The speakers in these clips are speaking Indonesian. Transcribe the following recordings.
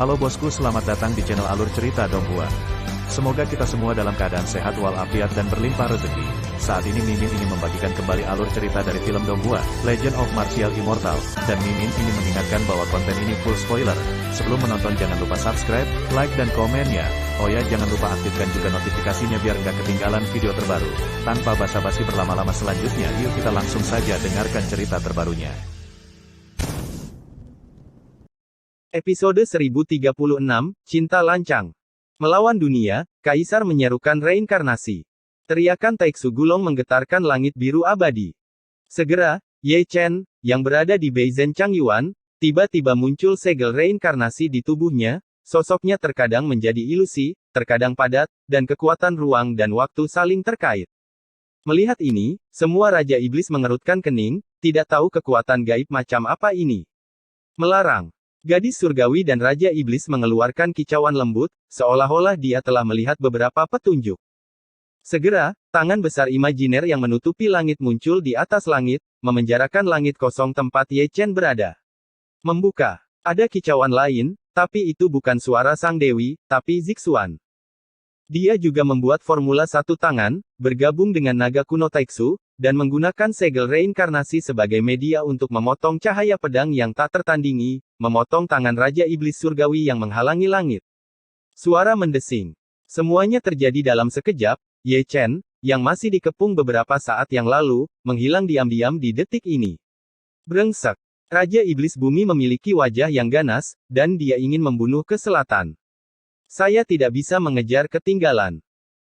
Halo bosku, selamat datang di channel Alur Cerita Donghua. Semoga kita semua dalam keadaan sehat walafiat dan berlimpah rezeki. Saat ini Mimin ingin membagikan kembali alur cerita dari film Donghua, Legend of Martial Immortal, dan Mimin ingin mengingatkan bahwa konten ini full spoiler. Sebelum menonton jangan lupa subscribe, like dan komennya. Oh ya, jangan lupa aktifkan juga notifikasinya biar nggak ketinggalan video terbaru. Tanpa basa-basi berlama-lama selanjutnya, yuk kita langsung saja dengarkan cerita terbarunya. Episode 1036, Cinta Lancang. Melawan dunia, Kaisar menyerukan reinkarnasi. Teriakan Taiksu Gulong menggetarkan langit biru abadi. Segera, Ye Chen, yang berada di Beizen Changyuan, tiba-tiba muncul segel reinkarnasi di tubuhnya. Sosoknya terkadang menjadi ilusi, terkadang padat, dan kekuatan ruang dan waktu saling terkait. Melihat ini, semua Raja Iblis mengerutkan kening, tidak tahu kekuatan gaib macam apa ini. Melarang. Gadis surgawi dan Raja Iblis mengeluarkan kicauan lembut, seolah-olah dia telah melihat beberapa petunjuk. Segera, tangan besar imajiner yang menutupi langit muncul di atas langit, memenjarakan langit kosong tempat Ye Chen berada. Membuka. Ada kicauan lain, tapi itu bukan suara sang dewi, tapi Zixuan. Dia juga membuat formula satu tangan, bergabung dengan naga kuno Taiksu, dan menggunakan segel reinkarnasi sebagai media untuk memotong cahaya pedang yang tak tertandingi, memotong tangan Raja Iblis Surgawi yang menghalangi langit. Suara mendesing. Semuanya terjadi dalam sekejap. Ye Chen, yang masih dikepung beberapa saat yang lalu, menghilang diam-diam di detik ini. Brengsek. Raja Iblis Bumi memiliki wajah yang ganas, dan dia ingin membunuh ke selatan. Saya tidak bisa mengejar ketinggalan.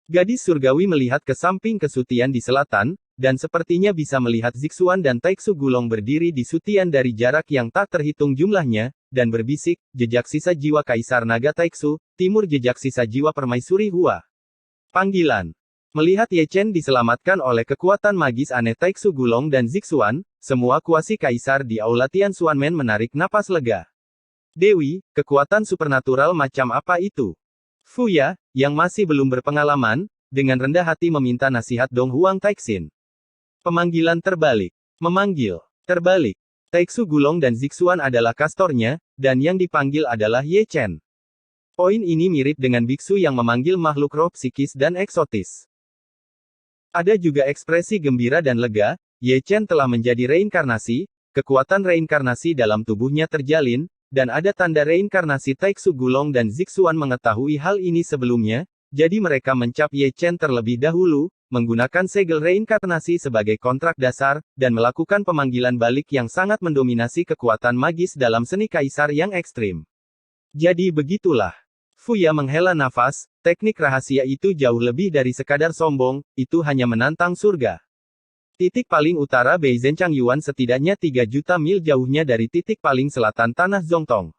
Gadis surgawi melihat ke samping kesutian di selatan, dan sepertinya bisa melihat Zixuan dan Taiksu Gulong berdiri di sutian dari jarak yang tak terhitung jumlahnya, dan berbisik, jejak sisa jiwa Kaisar Naga Taiksu, timur jejak sisa jiwa Permaisuri Hua. Panggilan. Melihat Ye Chen diselamatkan oleh kekuatan magis aneh Taiksu Gulong dan Zixuan, semua kuasi Kaisar di Aula Tianxuanmen menarik napas lega. Dewi, kekuatan supernatural macam apa itu? Fuya, yang masih belum berpengalaman, dengan rendah hati meminta nasihat Dong Huang Taixin. Pemanggilan terbalik. Memanggil. Terbalik. Taiksu Gulong dan Zixuan adalah kastornya, dan yang dipanggil adalah Ye Chen. Poin ini mirip dengan biksu yang memanggil makhluk roh psikis dan eksotis. Ada juga ekspresi gembira dan lega. Ye Chen telah menjadi reinkarnasi, kekuatan reinkarnasi dalam tubuhnya terjalin, dan ada tanda reinkarnasi. Taiksu Gulong dan Zixuan mengetahui hal ini sebelumnya, jadi mereka mencap Ye Chen terlebih dahulu, menggunakan segel reinkarnasi sebagai kontrak dasar, dan melakukan pemanggilan balik yang sangat mendominasi kekuatan magis dalam seni kaisar yang ekstrim. Jadi begitulah. Fuya menghela nafas, teknik rahasia itu jauh lebih dari sekadar sombong, itu hanya menantang surga. Titik paling utara Beizen Changyuan setidaknya 3 juta mil jauhnya dari titik paling selatan tanah Zongtong.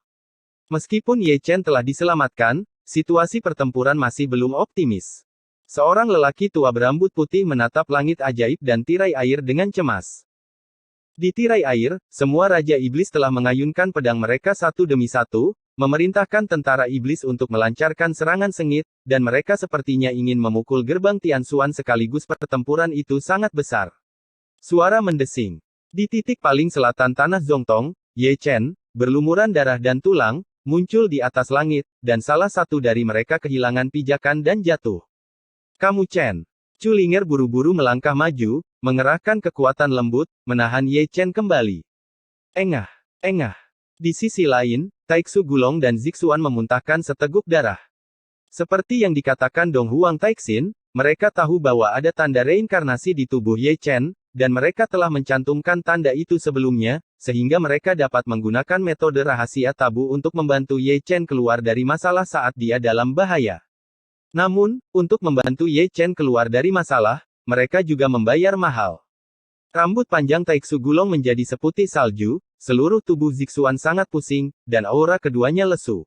Meskipun Ye Chen telah diselamatkan, situasi pertempuran masih belum optimis. Seorang lelaki tua berambut putih menatap langit ajaib dan tirai air dengan cemas. Di tirai air, semua Raja Iblis telah mengayunkan pedang mereka satu demi satu, memerintahkan tentara iblis untuk melancarkan serangan sengit, dan mereka sepertinya ingin memukul gerbang Tianxuan sekaligus. Pertempuran itu sangat besar. Suara mendesing. Di titik paling selatan tanah Zongtong, Ye Chen, berlumuran darah dan tulang, muncul di atas langit, dan salah satu dari mereka kehilangan pijakan dan jatuh. Kamu Chen. Culinger buru-buru melangkah maju, mengerahkan kekuatan lembut, menahan Ye Chen kembali. Engah. Engah. Di sisi lain, Taiksu Gulong dan Zixuan memuntahkan seteguk darah. Seperti yang dikatakan Dong Huang Taixin, mereka tahu bahwa ada tanda reinkarnasi di tubuh Ye Chen, dan mereka telah mencantumkan tanda itu sebelumnya, sehingga mereka dapat menggunakan metode rahasia tabu untuk membantu Ye Chen keluar dari masalah saat dia dalam bahaya. Namun, untuk membantu Ye Chen keluar dari masalah, mereka juga membayar mahal. Rambut panjang Taiksu Gulong menjadi seputih salju, seluruh tubuh Zixuan sangat pusing, dan aura keduanya lesu.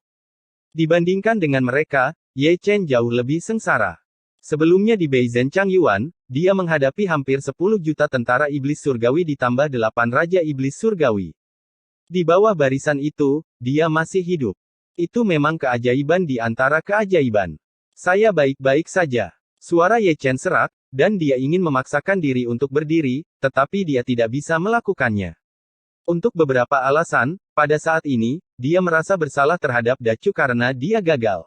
Dibandingkan dengan mereka, Ye Chen jauh lebih sengsara. Sebelumnya di Beizen Changyuan, dia menghadapi hampir 10 juta tentara iblis surgawi ditambah 8 Raja Iblis Surgawi. Di bawah barisan itu, dia masih hidup. Itu memang keajaiban di antara keajaiban. Saya baik-baik saja. Suara Ye Chen serak, dan dia ingin memaksakan diri untuk berdiri, tetapi dia tidak bisa melakukannya. Untuk beberapa alasan, pada saat ini, dia merasa bersalah terhadap Dacu karena dia gagal.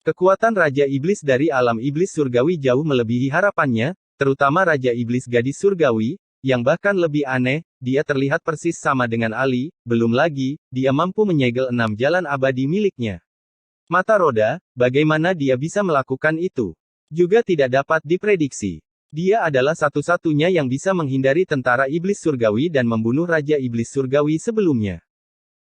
Kekuatan Raja Iblis dari alam iblis surgawi jauh melebihi harapannya, terutama Raja Iblis gadis surgawi, yang bahkan lebih aneh, dia terlihat persis sama dengan Ali, belum lagi, dia mampu menyegel 6 jalan abadi miliknya. Mata roda, bagaimana dia bisa melakukan itu? Juga tidak dapat diprediksi. Dia adalah satu-satunya yang bisa menghindari tentara iblis surgawi dan membunuh Raja Iblis surgawi sebelumnya.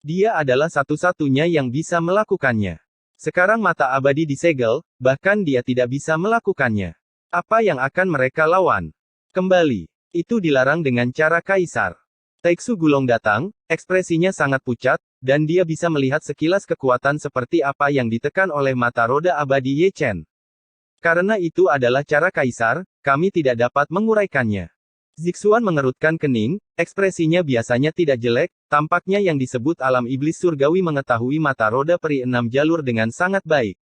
Dia adalah satu-satunya yang bisa melakukannya. Sekarang mata abadi disegel, bahkan dia tidak bisa melakukannya. Apa yang akan mereka lawan? Kembali. Itu dilarang dengan cara Kaisar. Taiksu Gulong datang, ekspresinya sangat pucat, dan dia bisa melihat sekilas kekuatan seperti apa yang ditekan oleh mata roda abadi Ye Chen. Karena itu adalah cara Kaisar, kami tidak dapat menguraikannya. Zixuan mengerutkan kening, ekspresinya biasanya tidak jelek, tampaknya yang disebut alam iblis surgawi mengetahui mata roda peri 6 jalur dengan sangat baik.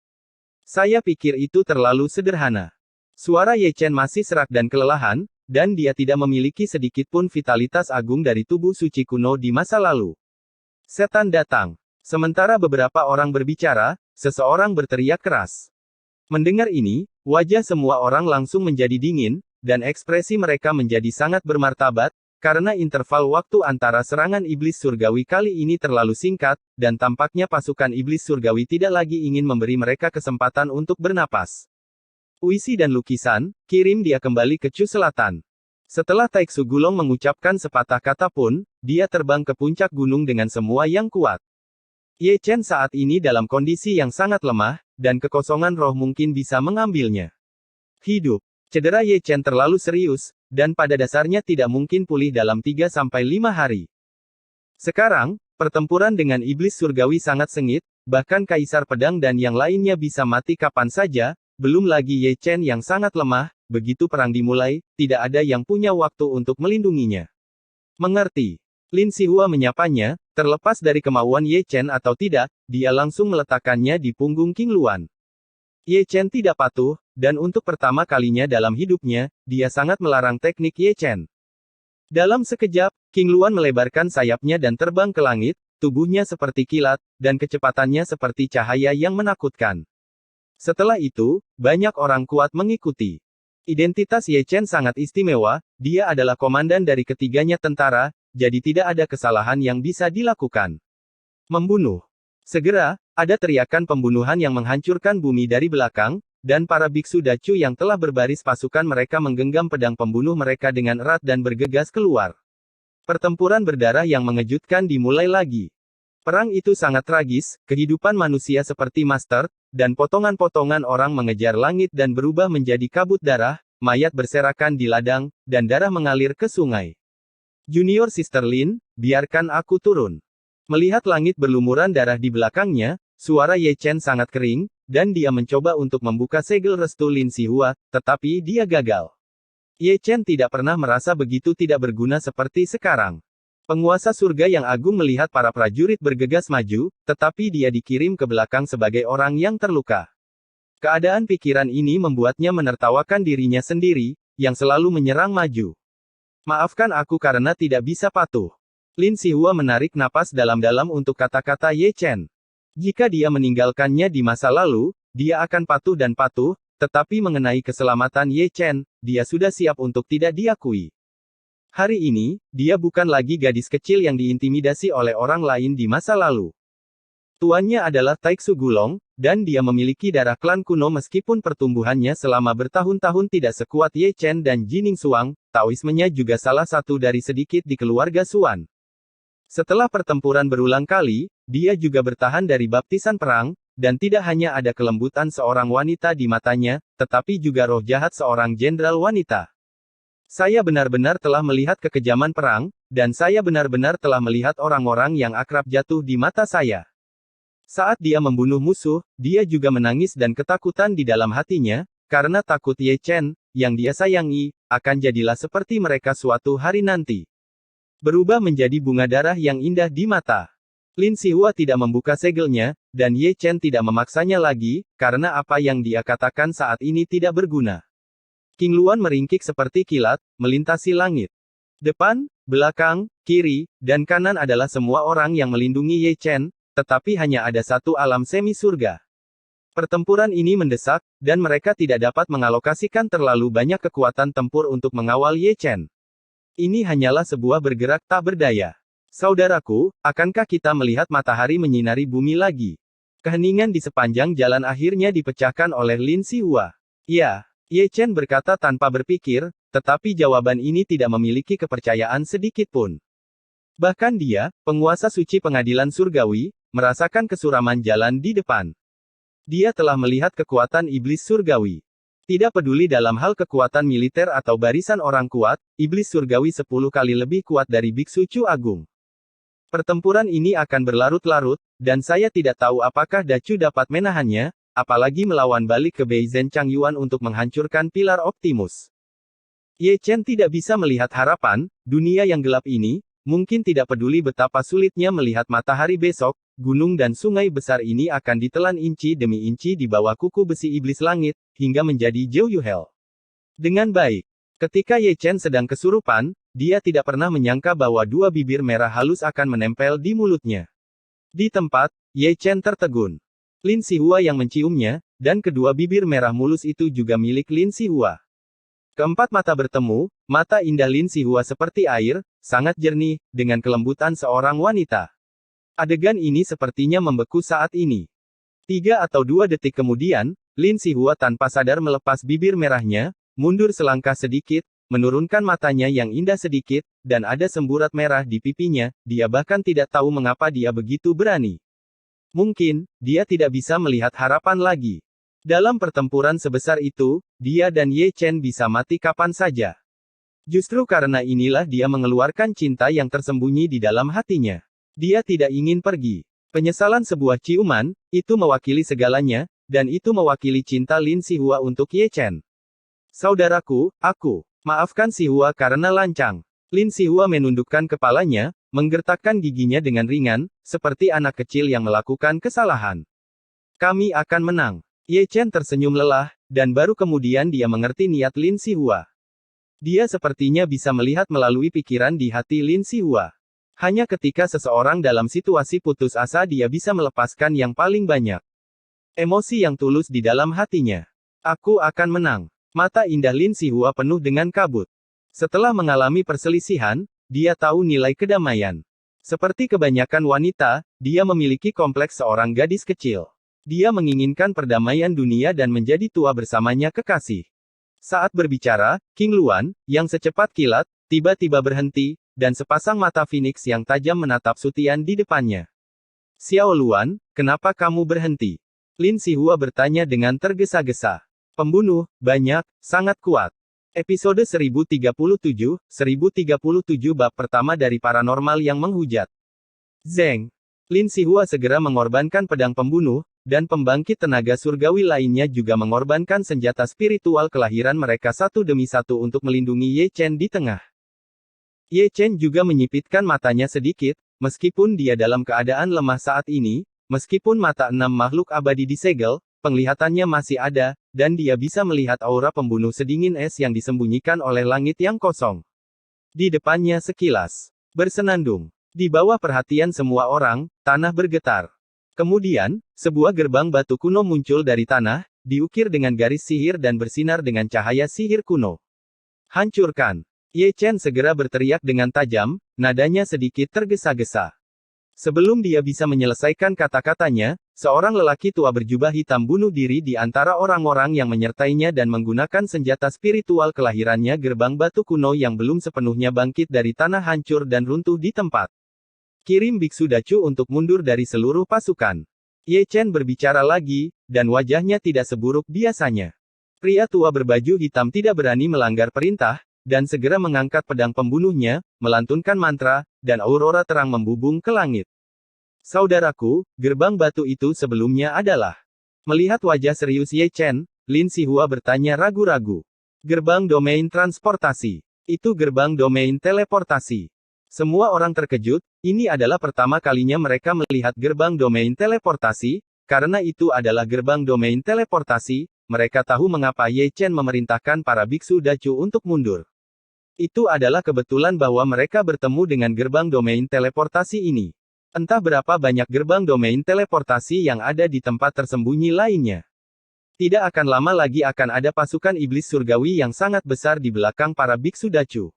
Saya pikir itu terlalu sederhana. Suara Ye Chen masih serak dan kelelahan, dan dia tidak memiliki sedikit pun vitalitas agung dari tubuh suci kuno di masa lalu. Setan datang. Sementara beberapa orang berbicara, seseorang berteriak keras. Mendengar ini, wajah semua orang langsung menjadi dingin, dan ekspresi mereka menjadi sangat bermartabat, karena interval waktu antara serangan iblis surgawi kali ini terlalu singkat, dan tampaknya pasukan iblis surgawi tidak lagi ingin memberi mereka kesempatan untuk bernapas. Puisi dan lukisan, kirim dia kembali ke Chu Selatan. Setelah Taiksu Gulong mengucapkan sepatah kata pun, dia terbang ke puncak gunung dengan semua yang kuat. Ye Chen saat ini dalam kondisi yang sangat lemah, dan kekosongan roh mungkin bisa mengambilnya. Hidup. Cedera Ye Chen terlalu serius, dan pada dasarnya tidak mungkin pulih dalam 3-5 hari. Sekarang, pertempuran dengan iblis surgawi sangat sengit, bahkan Kaisar Pedang dan yang lainnya bisa mati kapan saja, belum lagi Ye Chen yang sangat lemah, begitu perang dimulai, tidak ada yang punya waktu untuk melindunginya. Mengerti. Lin Sihua menyapanya, terlepas dari kemauan Ye Chen atau tidak, dia langsung meletakkannya di punggung King Luan. Ye Chen tidak patuh, dan untuk pertama kalinya dalam hidupnya, dia sangat melarang teknik Ye Chen. Dalam sekejap, King Luan melebarkan sayapnya dan terbang ke langit, tubuhnya seperti kilat, dan kecepatannya seperti cahaya yang menakutkan. Setelah itu, banyak orang kuat mengikuti. Identitas Ye Chen sangat istimewa, dia adalah komandan dari ketiganya tentara, jadi tidak ada kesalahan yang bisa dilakukan. Membunuh. Segera, ada teriakan pembunuhan yang menghancurkan bumi dari belakang, dan para biksu Dacu yang telah berbaris pasukan mereka menggenggam pedang pembunuh mereka dengan erat dan bergegas keluar. Pertempuran berdarah yang mengejutkan dimulai lagi. Perang itu sangat tragis, kehidupan manusia seperti mustard, dan potongan-potongan orang mengejar langit dan berubah menjadi kabut darah, mayat berserakan di ladang, dan darah mengalir ke sungai. Junior Sister Lin, biarkan aku turun. Melihat langit berlumuran darah di belakangnya, suara Ye Chen sangat kering, dan dia mencoba untuk membuka segel restu Lin Sihua, tetapi dia gagal. Ye Chen tidak pernah merasa begitu tidak berguna seperti sekarang. Penguasa surga yang agung melihat para prajurit bergegas maju, tetapi dia dikirim ke belakang sebagai orang yang terluka. Keadaan pikiran ini membuatnya menertawakan dirinya sendiri, yang selalu menyerang maju. Maafkan aku karena tidak bisa patuh. Lin Sihua menarik napas dalam-dalam untuk kata-kata Ye Chen. Jika dia meninggalkannya di masa lalu, dia akan patuh dan patuh, tetapi mengenai keselamatan Ye Chen, dia sudah siap untuk tidak diakui. Hari ini, dia bukan lagi gadis kecil yang diintimidasi oleh orang lain di masa lalu. Tuannya adalah Taiksu Gulong, dan dia memiliki darah klan kuno meskipun pertumbuhannya selama bertahun-tahun tidak sekuat Ye Chen dan Jining Suang, Taoismenya juga salah satu dari sedikit di keluarga Suan. Setelah pertempuran berulang kali, dia juga bertahan dari baptisan perang, dan tidak hanya ada kelembutan seorang wanita di matanya, tetapi juga roh jahat seorang jenderal wanita. Saya benar-benar telah melihat kekejaman perang, dan saya benar-benar telah melihat orang-orang yang akrab jatuh di mata saya. Saat dia membunuh musuh, dia juga menangis dan ketakutan di dalam hatinya, karena takut Ye Chen, yang dia sayangi, akan jadilah seperti mereka suatu hari nanti. Berubah menjadi bunga darah yang indah di mata. Lin Sihua tidak membuka segelnya, dan Ye Chen tidak memaksanya lagi, karena apa yang dia katakan saat ini tidak berguna. King Luan meringkik seperti kilat, melintasi langit. Depan, Belakang, kiri, dan kanan adalah semua orang yang melindungi Ye Chen, tetapi hanya ada satu alam semi surga. Pertempuran ini mendesak, dan mereka tidak dapat mengalokasikan terlalu banyak kekuatan tempur untuk mengawal Ye Chen. Ini hanyalah sebuah bergerak tak berdaya. Saudaraku, akankah kita melihat matahari menyinari bumi lagi? Keheningan di sepanjang jalan akhirnya dipecahkan oleh Lin Sihua. Ya, Ye Chen berkata tanpa berpikir, tetapi jawaban ini tidak memiliki kepercayaan sedikit pun. Bahkan dia, penguasa suci pengadilan surgawi, merasakan kesuraman jalan di depan. Dia telah melihat kekuatan iblis surgawi. Tidak peduli dalam hal kekuatan militer atau barisan orang kuat, iblis surgawi 10 kali lebih kuat dari Biksu Chu Agung. Pertempuran ini akan berlarut-larut, dan saya tidak tahu apakah Dacu dapat menahannya, apalagi melawan balik ke Beizhen Changyuan untuk menghancurkan pilar Optimus. Ye Chen tidak bisa melihat harapan, dunia yang gelap ini, mungkin tidak peduli betapa sulitnya melihat matahari besok, gunung dan sungai besar ini akan ditelan inci demi inci di bawah kuku besi iblis langit, hingga menjadi Zhou Yuhel. Dengan baik. Ketika Ye Chen sedang kesurupan, dia tidak pernah menyangka bahwa dua bibir merah halus akan menempel di mulutnya. Di tempat, Ye Chen tertegun. Lin Sihua yang menciumnya, dan kedua bibir merah mulus itu juga milik Lin Sihua. Keempat mata bertemu, mata indah Lin Sihua seperti air, sangat jernih, dengan kelembutan seorang wanita. Adegan ini sepertinya membeku saat ini. 3 atau 2 detik kemudian, Lin Sihua tanpa sadar melepas bibir merahnya, mundur selangkah sedikit, menurunkan matanya yang indah sedikit, dan ada semburat merah di pipinya, dia bahkan tidak tahu mengapa dia begitu berani. Mungkin, dia tidak bisa melihat harapan lagi. Dalam pertempuran sebesar itu, dia dan Ye Chen bisa mati kapan saja. Justru karena inilah dia mengeluarkan cinta yang tersembunyi di dalam hatinya. Dia tidak ingin pergi. Penyesalan sebuah ciuman, itu mewakili segalanya, dan itu mewakili cinta Lin Sihua untuk Ye Chen. Saudaraku, maafkan Sihua karena lancang. Lin Sihua menundukkan kepalanya, menggertakkan giginya dengan ringan, seperti anak kecil yang melakukan kesalahan. Kami akan menang. Ye Chen tersenyum lelah, dan baru kemudian dia mengerti niat Lin Sihua. Dia sepertinya bisa melihat melalui pikiran di hati Lin Sihua. Hanya ketika seseorang dalam situasi putus asa dia bisa melepaskan yang paling banyak. Emosi yang tulus di dalam hatinya. Aku akan menang. Mata indah Lin Sihua penuh dengan kabut. Setelah mengalami perselisihan, dia tahu nilai kedamaian. Seperti kebanyakan wanita, dia memiliki kompleks seorang gadis kecil. Dia menginginkan perdamaian dunia dan menjadi tua bersamanya kekasih. Saat berbicara, King Luan, yang secepat kilat, tiba-tiba berhenti, dan sepasang mata Phoenix yang tajam menatap Sutian di depannya. Xiao Luan, kenapa kamu berhenti? Lin Sihua bertanya dengan tergesa-gesa. Pembunuh, banyak, sangat kuat. Episode 1037 bab pertama dari Paranormal yang Menghujat. Zeng. Lin Sihua segera mengorbankan pedang pembunuh, dan pembangkit tenaga surgawi lainnya juga mengorbankan senjata spiritual kelahiran mereka satu demi satu untuk melindungi Ye Chen di tengah. Ye Chen juga menyipitkan matanya sedikit, meskipun dia dalam keadaan lemah saat ini, meskipun mata 6 makhluk abadi disegel, penglihatannya masih ada, dan dia bisa melihat aura pembunuh sedingin es yang disembunyikan oleh langit yang kosong. Di depannya sekilas bersenandung. Di bawah perhatian semua orang, tanah bergetar. Kemudian, sebuah gerbang batu kuno muncul dari tanah, diukir dengan garis sihir dan bersinar dengan cahaya sihir kuno. Hancurkan! Ye Chen segera berteriak dengan tajam, nadanya sedikit tergesa-gesa. Sebelum dia bisa menyelesaikan kata-katanya, seorang lelaki tua berjubah hitam bunuh diri di antara orang-orang yang menyertainya dan menggunakan senjata spiritual kelahirannya gerbang batu kuno yang belum sepenuhnya bangkit dari tanah hancur dan runtuh di tempat. Kirim Biksu Dacu untuk mundur dari seluruh pasukan. Ye Chen berbicara lagi, dan wajahnya tidak seburuk biasanya. Pria tua berbaju hitam tidak berani melanggar perintah, dan segera mengangkat pedang pembunuhnya, melantunkan mantra, dan aurora terang membubung ke langit. Saudaraku, gerbang batu itu sebelumnya adalah. Melihat wajah serius Ye Chen, Lin Sihua bertanya ragu-ragu. Gerbang domain transportasi. Itu gerbang domain teleportasi. Semua orang terkejut, ini adalah pertama kalinya mereka melihat gerbang domain teleportasi, karena itu adalah gerbang domain teleportasi, mereka tahu mengapa Ye Chen memerintahkan para biksu Dacu untuk mundur. Itu adalah kebetulan bahwa mereka bertemu dengan gerbang domain teleportasi ini. Entah berapa banyak gerbang domain teleportasi yang ada di tempat tersembunyi lainnya. Tidak akan lama lagi akan ada pasukan iblis surgawi yang sangat besar di belakang para biksu Dacu.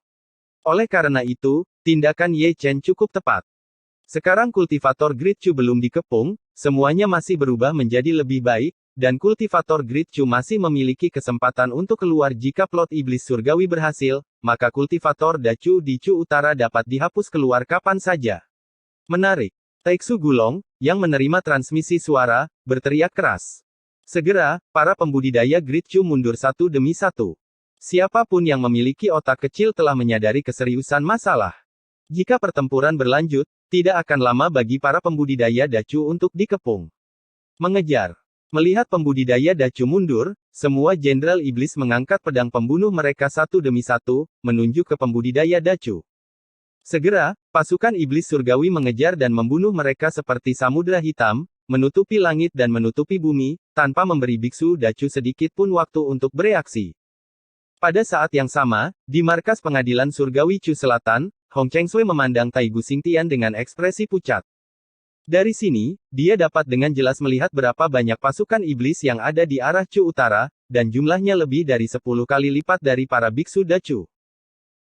Oleh karena itu, tindakan Ye Chen cukup tepat. Sekarang kultivator Great Chu belum dikepung, semuanya masih berubah menjadi lebih baik, dan kultivator Great Chu masih memiliki kesempatan untuk keluar jika plot iblis surgawi berhasil, maka kultivator Dacu di Chu Utara dapat dihapus keluar kapan saja. Menarik. Taiksu Gulong, yang menerima transmisi suara, berteriak keras. Segera, para pembudidaya Great Chu mundur satu demi satu. Siapapun yang memiliki otak kecil telah menyadari keseriusan masalah. Jika pertempuran berlanjut, tidak akan lama bagi para pembudidaya Dacu untuk dikepung. Mengejar. Melihat pembudidaya Dacu mundur, semua jenderal iblis mengangkat pedang pembunuh mereka satu demi satu, menunjuk ke pembudidaya Dacu. Segera, pasukan iblis surgawi mengejar dan membunuh mereka seperti samudera hitam, menutupi langit dan menutupi bumi, tanpa memberi biksu Dacu sedikit pun waktu untuk bereaksi. Pada saat yang sama, di markas pengadilan surgawi Chu Selatan, Hong Chengsui memandang Taigu Xingtian dengan ekspresi pucat. Dari sini, dia dapat dengan jelas melihat berapa banyak pasukan iblis yang ada di arah Chu Utara, dan jumlahnya lebih dari 10 kali lipat dari para biksu Dacu.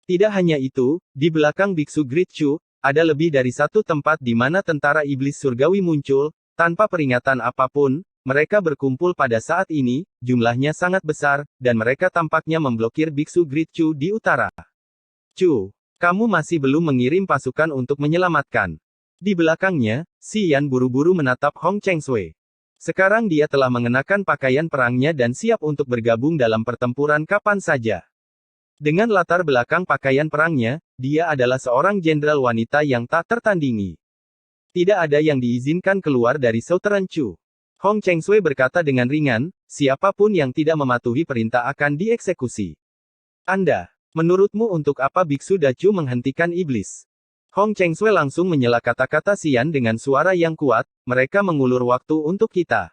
Tidak hanya itu, di belakang biksu Great Chu, ada lebih dari satu tempat di mana tentara iblis surgawi muncul, tanpa peringatan apapun, mereka berkumpul pada saat ini, jumlahnya sangat besar, dan mereka tampaknya memblokir biksu Great Chu di utara. Chu, kamu masih belum mengirim pasukan untuk menyelamatkan. Di belakangnya, Si Yan buru-buru menatap Hong Chengsui. Sekarang dia telah mengenakan pakaian perangnya dan siap untuk bergabung dalam pertempuran kapan saja. Dengan latar belakang pakaian perangnya, dia adalah seorang jenderal wanita yang tak tertandingi. Tidak ada yang diizinkan keluar dari Southern Chu. Hong Chengsui berkata dengan ringan, siapapun yang tidak mematuhi perintah akan dieksekusi. Menurutmu untuk apa biksu Dacu menghentikan iblis? Hong Chengsui langsung menyela kata-kata Xian dengan suara yang kuat, mereka mengulur waktu untuk kita.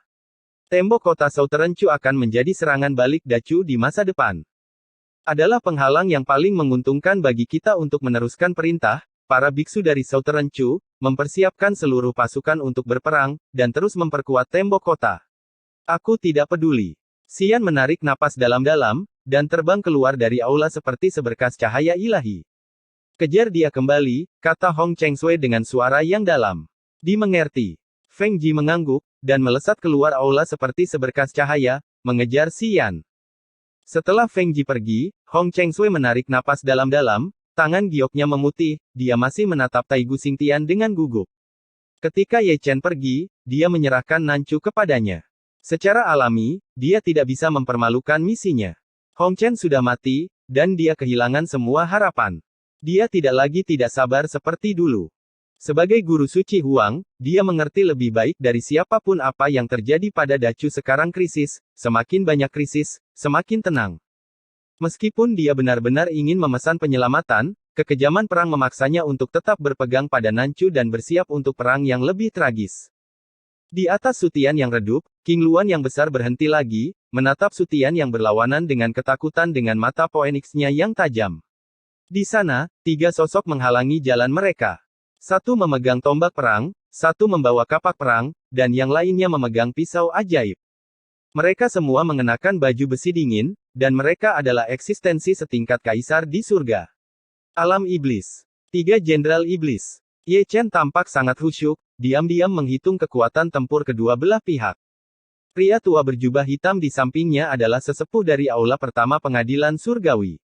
Tembok kota Southern Chu akan menjadi serangan balik Dacu di masa depan. Adalah penghalang yang paling menguntungkan bagi kita untuk meneruskan perintah, para biksu dari Southern Chu, mempersiapkan seluruh pasukan untuk berperang, dan terus memperkuat tembok kota. Aku tidak peduli. Xian menarik napas dalam-dalam, dan terbang keluar dari aula seperti seberkas cahaya ilahi. Kejar dia kembali, kata Hong Chengsui dengan suara yang dalam. Dimengerti. Feng Ji mengangguk, dan melesat keluar aula seperti seberkas cahaya, mengejar Xian. Setelah Feng Ji pergi, Hong Chengsui menarik napas dalam-dalam, tangan gioknya memutih, dia masih menatap Taigu Xingtian dengan gugup. Ketika Ye Chen pergi, dia menyerahkan Nanchu kepadanya. Secara alami, dia tidak bisa mempermalukan misinya. Hong Chen sudah mati, dan dia kehilangan semua harapan. Dia tidak sabar seperti dulu. Sebagai guru suci Huang, dia mengerti lebih baik dari siapapun apa yang terjadi pada Dacu sekarang krisis, semakin banyak krisis, semakin tenang. Meskipun dia benar-benar ingin memesan penyelamatan, kekejaman perang memaksanya untuk tetap berpegang pada Nanchu dan bersiap untuk perang yang lebih tragis. Di atas Sutian yang redup, King Luan yang besar berhenti lagi, menatap Sutian yang berlawanan dengan ketakutan dengan mata Phoenix-nya yang tajam. Di sana, 3 sosok menghalangi jalan mereka. Satu memegang tombak perang, satu membawa kapak perang, dan yang lainnya memegang pisau ajaib. Mereka semua mengenakan baju besi dingin, dan mereka adalah eksistensi setingkat kaisar di surga. Alam iblis. 3 jenderal iblis. Ye Chen tampak sangat khusyuk, diam-diam menghitung kekuatan tempur kedua belah pihak. Pria tua berjubah hitam di sampingnya adalah sesepuh dari aula pertama pengadilan surgawi.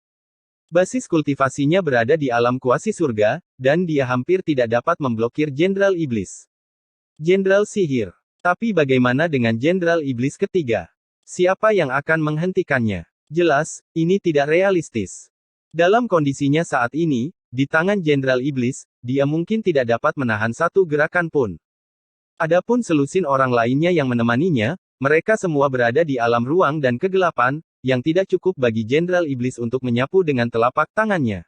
Basis kultivasinya berada di alam kuasi surga, dan dia hampir tidak dapat memblokir jenderal iblis. Jenderal sihir. Tapi bagaimana dengan jenderal iblis ketiga? Siapa yang akan menghentikannya? Jelas, ini tidak realistis. Dalam kondisinya saat ini, di tangan jenderal iblis, dia mungkin tidak dapat menahan satu gerakan pun. Adapun selusin orang lainnya yang menemaninya, mereka semua berada di alam ruang dan kegelapan, yang tidak cukup bagi jenderal iblis untuk menyapu dengan telapak tangannya.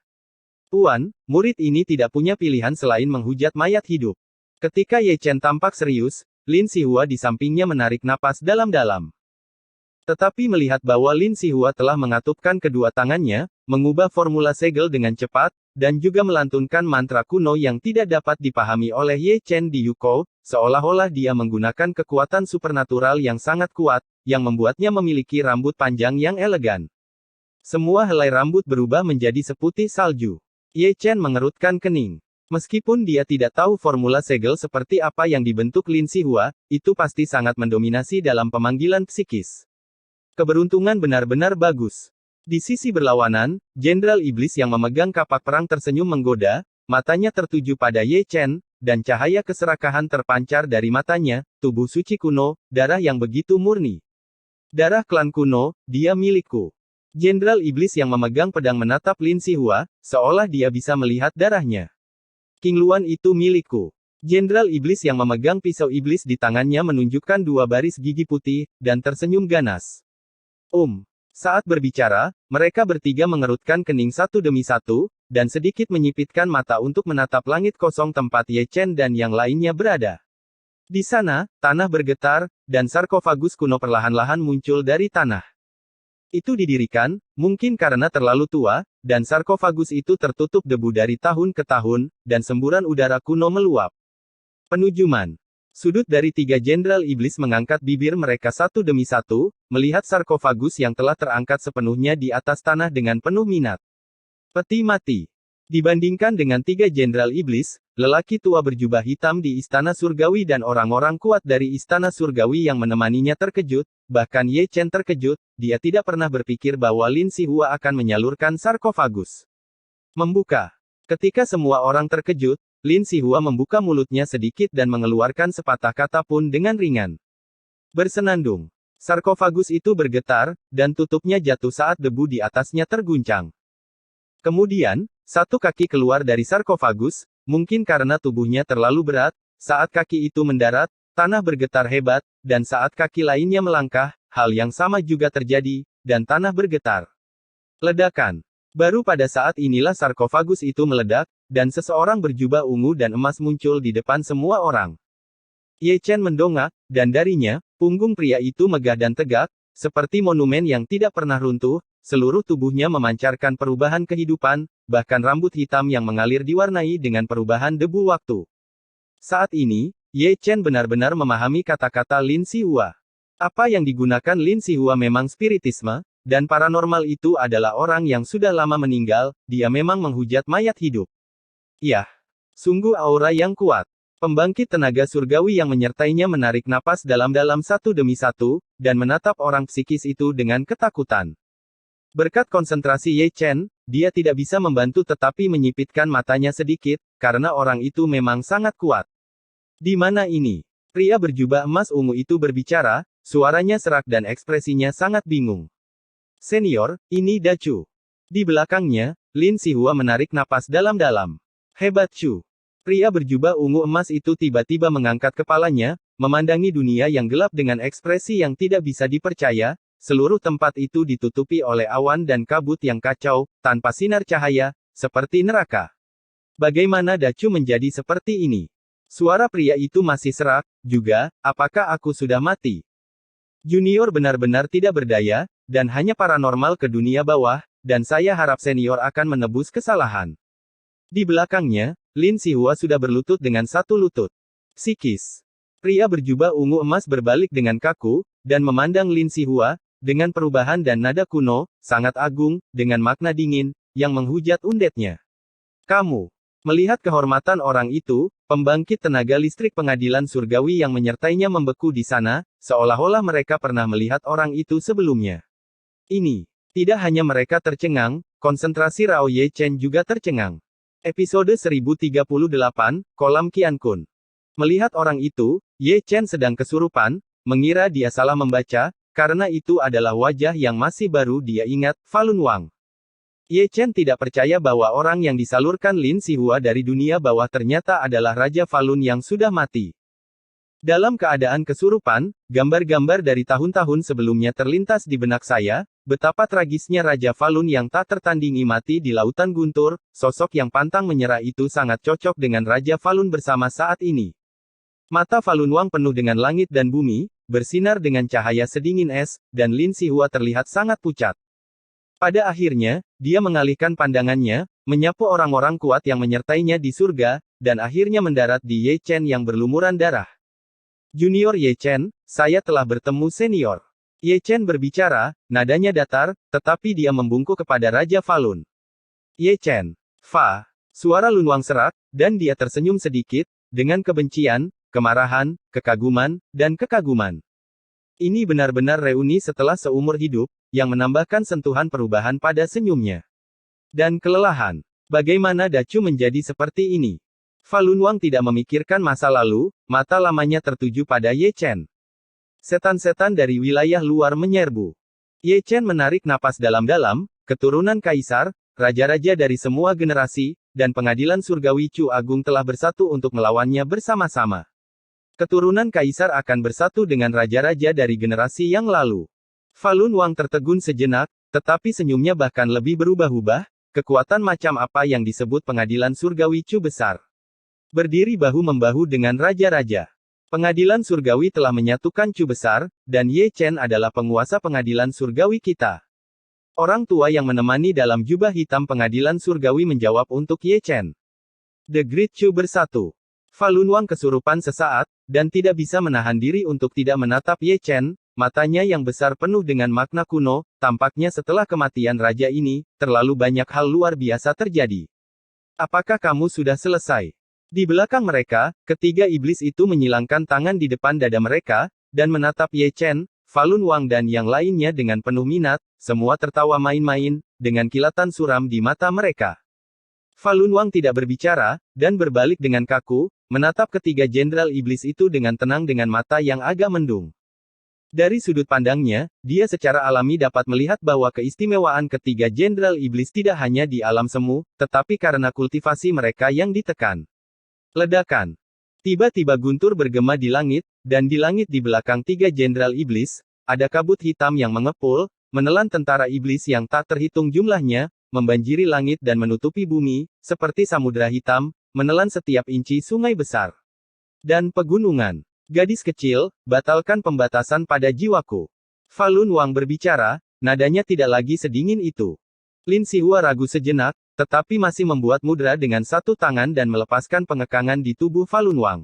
Tuan, murid ini tidak punya pilihan selain menghujat mayat hidup. Ketika Ye Chen tampak serius, Lin Sihua di sampingnya menarik napas dalam-dalam. Tetapi melihat bahwa Lin Sihua telah mengatupkan kedua tangannya, mengubah formula segel dengan cepat, dan juga melantunkan mantra kuno yang tidak dapat dipahami oleh Ye Chen di Yuko, seolah-olah dia menggunakan kekuatan supernatural yang sangat kuat, yang membuatnya memiliki rambut panjang yang elegan. Semua helai rambut berubah menjadi seputih salju. Ye Chen mengerutkan kening. Meskipun dia tidak tahu formula segel seperti apa yang dibentuk Lin Sihua, itu pasti sangat mendominasi dalam pemanggilan psikis. Keberuntungan benar-benar bagus. Di sisi berlawanan, Jenderal Iblis yang memegang kapak perang tersenyum menggoda, matanya tertuju pada Ye Chen, dan cahaya keserakahan terpancar dari matanya, tubuh suci kuno, darah yang begitu murni. Darah klan kuno, dia milikku. Jenderal Iblis yang memegang pedang menatap Lin Sihua, seolah dia bisa melihat darahnya. King Luan itu milikku. Jenderal Iblis yang memegang pisau iblis di tangannya menunjukkan dua baris gigi putih, dan tersenyum ganas. Saat berbicara, mereka bertiga mengerutkan kening satu demi satu, dan sedikit menyipitkan mata untuk menatap langit kosong tempat Ye Chen dan yang lainnya berada. Di sana, tanah bergetar, dan sarkofagus kuno perlahan-lahan muncul dari tanah. Itu didirikan, mungkin karena terlalu tua, dan sarkofagus itu tertutup debu dari tahun ke tahun, dan semburan udara kuno meluap. Penujuman. Sudut dari tiga jenderal iblis mengangkat bibir mereka satu demi satu, melihat sarkofagus yang telah terangkat sepenuhnya di atas tanah dengan penuh minat. Peti mati. Dibandingkan dengan tiga jenderal iblis, lelaki tua berjubah hitam di Istana Surgawi dan orang-orang kuat dari Istana Surgawi yang menemaninya terkejut, bahkan Ye Chen terkejut, dia tidak pernah berpikir bahwa Lin Sihua akan menyalurkan sarkofagus. Membuka. Ketika semua orang terkejut, Lin Sihua membuka mulutnya sedikit dan mengeluarkan sepatah kata pun dengan ringan. Bersenandung. Sarkofagus itu bergetar, dan tutupnya jatuh saat debu di atasnya terguncang. Kemudian, satu kaki keluar dari sarkofagus, mungkin karena tubuhnya terlalu berat, saat kaki itu mendarat, tanah bergetar hebat, dan saat kaki lainnya melangkah, hal yang sama juga terjadi, dan tanah bergetar. Ledakan. Baru pada saat inilah sarkofagus itu meledak, dan seseorang berjubah ungu dan emas muncul di depan semua orang. Ye Chen mendongak, dan darinya, punggung pria itu megah dan tegak, seperti monumen yang tidak pernah runtuh, seluruh tubuhnya memancarkan perubahan kehidupan, bahkan rambut hitam yang mengalir diwarnai dengan perubahan debu waktu. Saat ini, Ye Chen benar-benar memahami kata-kata Lin Sihua. Apa yang digunakan Lin Sihua memang spiritisme, dan paranormal itu adalah orang yang sudah lama meninggal, dia memang menghujat mayat hidup. Yah, sungguh aura yang kuat. Pembangkit tenaga surgawi yang menyertainya menarik napas dalam-dalam satu demi satu, dan menatap orang psikis itu dengan ketakutan. Berkat konsentrasi Ye Chen, dia tidak bisa membantu tetapi menyipitkan matanya sedikit, karena orang itu memang sangat kuat. Di mana ini? Pria berjubah emas ungu itu berbicara, suaranya serak dan ekspresinya sangat bingung. Senior, ini Dacu. Di belakangnya, Lin Sihua menarik napas dalam-dalam. Hebat Chu. Pria berjubah ungu emas itu tiba-tiba mengangkat kepalanya, memandangi dunia yang gelap dengan ekspresi yang tidak bisa dipercaya, seluruh tempat itu ditutupi oleh awan dan kabut yang kacau, tanpa sinar cahaya, seperti neraka. Bagaimana Dacu menjadi seperti ini? Suara pria itu masih serak, juga, apakah aku sudah mati? Junior benar-benar tidak berdaya, dan hanya paranormal ke dunia bawah, dan saya harap senior akan menebus kesalahan. Di belakangnya, Lin Sihua sudah berlutut dengan satu lutut. Psikis. Pria berjubah ungu emas berbalik dengan kaku, dan memandang Lin Sihua, dengan perubahan dan nada kuno, sangat agung, dengan makna dingin, yang menghujat undetnya. Kamu. Melihat kehormatan orang itu, pembangkit tenaga listrik pengadilan surgawi yang menyertainya membeku di sana, seolah-olah mereka pernah melihat orang itu sebelumnya. Ini. Tidak hanya mereka tercengang, konsentrasi Rao Ye Chen juga tercengang. Episode 1038, Kolam Qian Kun. Melihat orang itu, Ye Chen sedang kesurupan, mengira dia salah membaca, karena itu adalah wajah yang masih baru dia ingat, Falun Wang. Ye Chen tidak percaya bahwa orang yang disalurkan Lin Sihua dari dunia bawah ternyata adalah Raja Falun yang sudah mati. Dalam keadaan kesurupan, gambar-gambar dari tahun-tahun sebelumnya terlintas di benak saya, betapa tragisnya Raja Falun yang tak tertandingi mati di lautan guntur, sosok yang pantang menyerah itu sangat cocok dengan Raja Falun bersama saat ini. Mata Falun Wang penuh dengan langit dan bumi, bersinar dengan cahaya sedingin es, dan Lin Sihua terlihat sangat pucat. Pada akhirnya, dia mengalihkan pandangannya, menyapu orang-orang kuat yang menyertainya di surga, dan akhirnya mendarat di Ye Chen yang berlumuran darah. Junior Ye Chen, saya telah bertemu senior. Ye Chen berbicara, nadanya datar, tetapi dia membungkuk kepada Raja Falun. Ye Chen. Fa. Suara Lun Wang serak, dan dia tersenyum sedikit, dengan kebencian, kemarahan, kekaguman, dan kekaguman. Ini benar-benar reuni setelah seumur hidup, yang menambahkan sentuhan perubahan pada senyumnya. Dan kelelahan. Bagaimana Dacu menjadi seperti ini? Falun Wang tidak memikirkan masa lalu, mata lamanya tertuju pada Ye Chen. Setan-setan dari wilayah luar menyerbu. Ye Chen menarik napas dalam-dalam, keturunan kaisar, raja-raja dari semua generasi, dan pengadilan surgawi Chu Agung telah bersatu untuk melawannya bersama-sama. Keturunan kaisar akan bersatu dengan raja-raja dari generasi yang lalu. Falun Wang tertegun sejenak, tetapi senyumnya bahkan lebih berubah-ubah, kekuatan macam apa yang disebut pengadilan surgawi Chu besar. Berdiri bahu-membahu dengan raja-raja. Pengadilan surgawi telah menyatukan Chu besar, dan Ye Chen adalah penguasa pengadilan surgawi kita. Orang tua yang menemani dalam jubah hitam pengadilan surgawi menjawab untuk Ye Chen. The Great Chu bersatu. Falun Wang kesurupan sesaat, dan tidak bisa menahan diri untuk tidak menatap Ye Chen, matanya yang besar penuh dengan makna kuno, tampaknya setelah kematian raja ini, terlalu banyak hal luar biasa terjadi. Apakah kamu sudah selesai? Di belakang mereka, ketiga iblis itu menyilangkan tangan di depan dada mereka, dan menatap Ye Chen, Falun Wang dan yang lainnya dengan penuh minat, semua tertawa main-main, dengan kilatan suram di mata mereka. Falun Wang tidak berbicara, dan berbalik dengan kaku, menatap ketiga jenderal iblis itu dengan tenang dengan mata yang agak mendung. Dari sudut pandangnya, dia secara alami dapat melihat bahwa keistimewaan ketiga jenderal iblis tidak hanya di alam semu, tetapi karena kultivasi mereka yang ditekan. Ledakan. Tiba-tiba guntur bergema di langit, dan di langit di belakang tiga jenderal iblis, ada kabut hitam yang mengepul, menelan tentara iblis yang tak terhitung jumlahnya, membanjiri langit dan menutupi bumi, seperti samudera hitam, menelan setiap inci sungai besar. Dan pegunungan. Gadis kecil, batalkan pembatasan pada jiwaku. Falun Wang berbicara, nadanya tidak lagi sedingin itu. Lin Sihua ragu sejenak, tetapi masih membuat mudra dengan satu tangan dan melepaskan pengekangan di tubuh Falun Wang.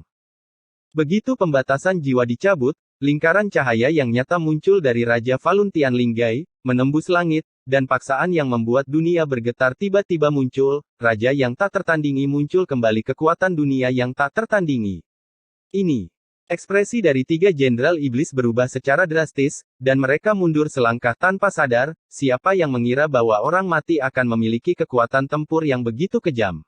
Begitu pembatasan jiwa dicabut, lingkaran cahaya yang nyata muncul dari Raja Falun Tianlinggai, menembus langit, dan paksaan yang membuat dunia bergetar tiba-tiba muncul, raja yang tak tertandingi muncul kembali kekuatan dunia yang tak tertandingi. Ini. Ekspresi dari tiga jenderal iblis berubah secara drastis, dan mereka mundur selangkah tanpa sadar, siapa yang mengira bahwa orang mati akan memiliki kekuatan tempur yang begitu kejam.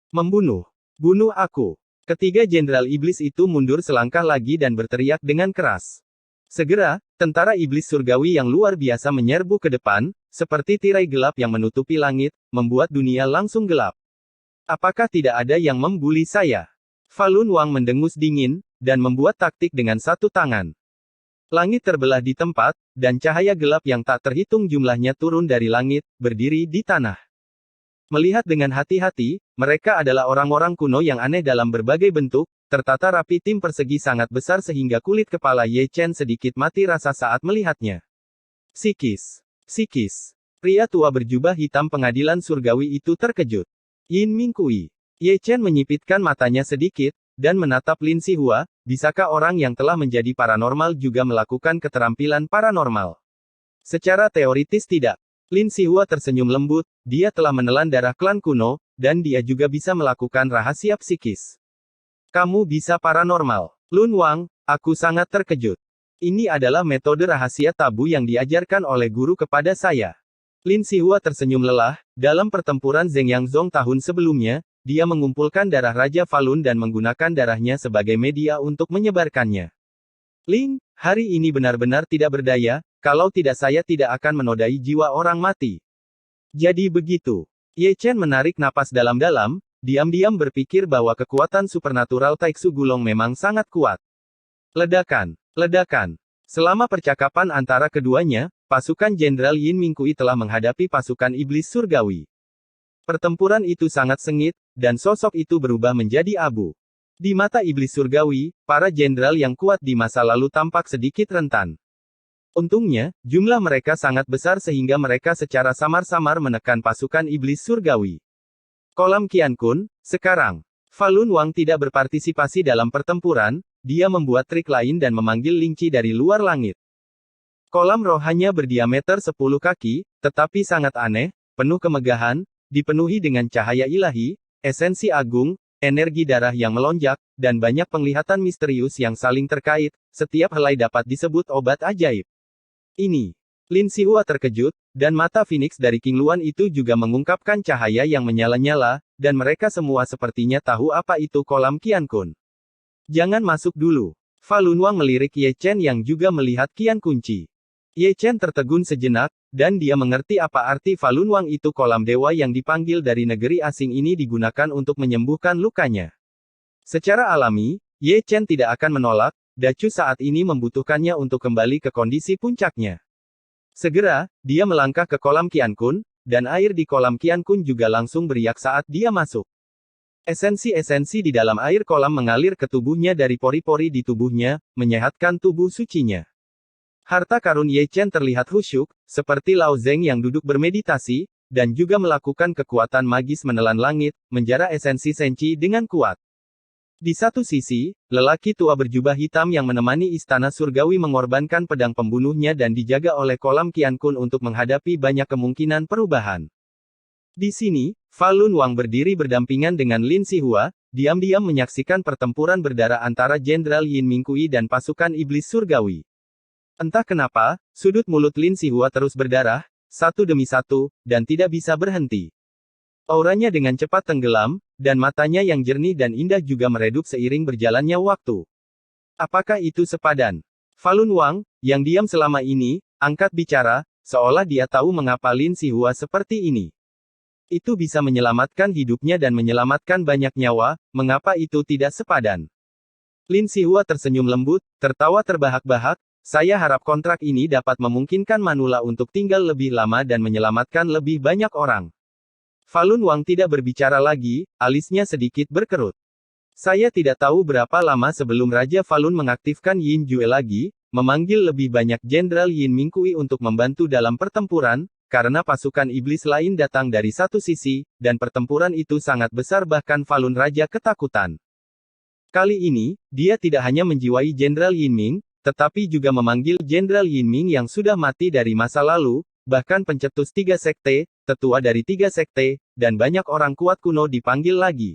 Membunuh. Bunuh aku. Ketiga jenderal iblis itu mundur selangkah lagi dan berteriak dengan keras. Segera, tentara iblis surgawi yang luar biasa menyerbu ke depan, seperti tirai gelap yang menutupi langit, membuat dunia langsung gelap. Apakah tidak ada yang membuli saya? Falun Wang mendengus dingin, dan membuat taktik dengan satu tangan. Langit terbelah di tempat, dan cahaya gelap yang tak terhitung jumlahnya turun dari langit, berdiri di tanah. Melihat dengan hati-hati, mereka adalah orang-orang kuno yang aneh dalam berbagai bentuk, tertata rapi tim persegi sangat besar sehingga kulit kepala Ye Chen sedikit mati rasa saat melihatnya. Sikis. Sikis. Pria tua berjubah hitam pengadilan surgawi itu terkejut. Yin Mingkui. Ye Chen menyipitkan matanya sedikit, dan menatap Lin Sihua, bisakah orang yang telah menjadi paranormal juga melakukan keterampilan paranormal? Secara teoritis tidak. Lin Sihua tersenyum lembut, dia telah menelan darah klan kuno, dan dia juga bisa melakukan rahasia psikis. Kamu bisa paranormal. Lun Wang, aku sangat terkejut. Ini adalah metode rahasia tabu yang diajarkan oleh guru kepada saya. Lin Sihua tersenyum lelah, dalam pertempuran Zheng Yangzong tahun sebelumnya, dia mengumpulkan darah Raja Falun dan menggunakan darahnya sebagai media untuk menyebarkannya. Ling, hari ini benar-benar tidak berdaya, kalau tidak saya tidak akan menodai jiwa orang mati. Jadi begitu. Ye Chen menarik napas dalam-dalam, diam-diam berpikir bahwa kekuatan supernatural Taiksu Gulong memang sangat kuat. Ledakan. Ledakan. Selama percakapan antara keduanya, pasukan Jenderal Yin Mingkui telah menghadapi pasukan iblis surgawi. Pertempuran itu sangat sengit, dan sosok itu berubah menjadi abu. Di mata iblis surgawi, para jenderal yang kuat di masa lalu tampak sedikit rentan. Untungnya, jumlah mereka sangat besar sehingga mereka secara samar-samar menekan pasukan iblis surgawi. Kolam Qian Kun, sekarang. Fa Lun Wang tidak berpartisipasi dalam pertempuran, dia membuat trik lain dan memanggil Ling Qi dari luar langit. Kolam roh hanya berdiameter 10 kaki, tetapi sangat aneh, penuh kemegahan, dipenuhi dengan cahaya ilahi, esensi agung, energi darah yang melonjak, dan banyak penglihatan misterius yang saling terkait, setiap helai dapat disebut obat ajaib. Ini. Lin Sihua terkejut, dan mata Phoenix dari King Luan itu juga mengungkapkan cahaya yang menyala-nyala, dan mereka semua sepertinya tahu apa itu kolam Qian Kun. Jangan masuk dulu. Fa Lun Wang melirik Ye Chen yang juga melihat Qian Kunci. Ye Chen tertegun sejenak, dan dia mengerti apa arti Fa Lun Wang itu kolam dewa yang dipanggil dari negeri asing ini digunakan untuk menyembuhkan lukanya. Secara alami, Ye Chen tidak akan menolak, Dacu saat ini membutuhkannya untuk kembali ke kondisi puncaknya. Segera, dia melangkah ke kolam Qian Kun, dan air di kolam Qian Kun juga langsung beriak saat dia masuk. Esensi-esensi di dalam air kolam mengalir ke tubuhnya dari pori-pori di tubuhnya, menyehatkan tubuh sucinya. Harta karun Ye Chen terlihat khusyuk, seperti Lao Zeng yang duduk bermeditasi, dan juga melakukan kekuatan magis menelan langit, menjara esensi senci dengan kuat. Di satu sisi, lelaki tua berjubah hitam yang menemani istana surgawi mengorbankan pedang pembunuhnya dan dijaga oleh kolam Qian Kun untuk menghadapi banyak kemungkinan perubahan. Di sini, Fa Lun Wang berdiri berdampingan dengan Lin Sihua, diam-diam menyaksikan pertempuran berdarah antara Jenderal Yin Mingkui dan pasukan iblis surgawi. Entah kenapa, sudut mulut Lin Sihua terus berdarah, satu demi satu, dan tidak bisa berhenti. Auranya dengan cepat tenggelam, dan matanya yang jernih dan indah juga meredup seiring berjalannya waktu. Apakah itu sepadan? Fa Lun Wang, yang diam selama ini, angkat bicara, seolah dia tahu mengapa Lin Sihua seperti ini. Itu bisa menyelamatkan hidupnya dan menyelamatkan banyak nyawa, mengapa itu tidak sepadan? Lin Sihua tersenyum lembut, tertawa terbahak-bahak, saya harap kontrak ini dapat memungkinkan Manula untuk tinggal lebih lama dan menyelamatkan lebih banyak orang. Fa Lun Wang tidak berbicara lagi, alisnya sedikit berkerut. Saya tidak tahu berapa lama sebelum Raja Fa Lun mengaktifkan Yin Jue lagi, memanggil lebih banyak Jenderal Yin Mingkui untuk membantu dalam pertempuran, karena pasukan iblis lain datang dari satu sisi, dan pertempuran itu sangat besar bahkan Fa Lun Raja ketakutan. Kali ini, dia tidak hanya menjiwai Jenderal Yin Ming, tetapi juga memanggil Jenderal Yin Ming yang sudah mati dari masa lalu, bahkan pencetus 3 sekte, tetua dari 3 sekte, dan banyak orang kuat kuno dipanggil lagi.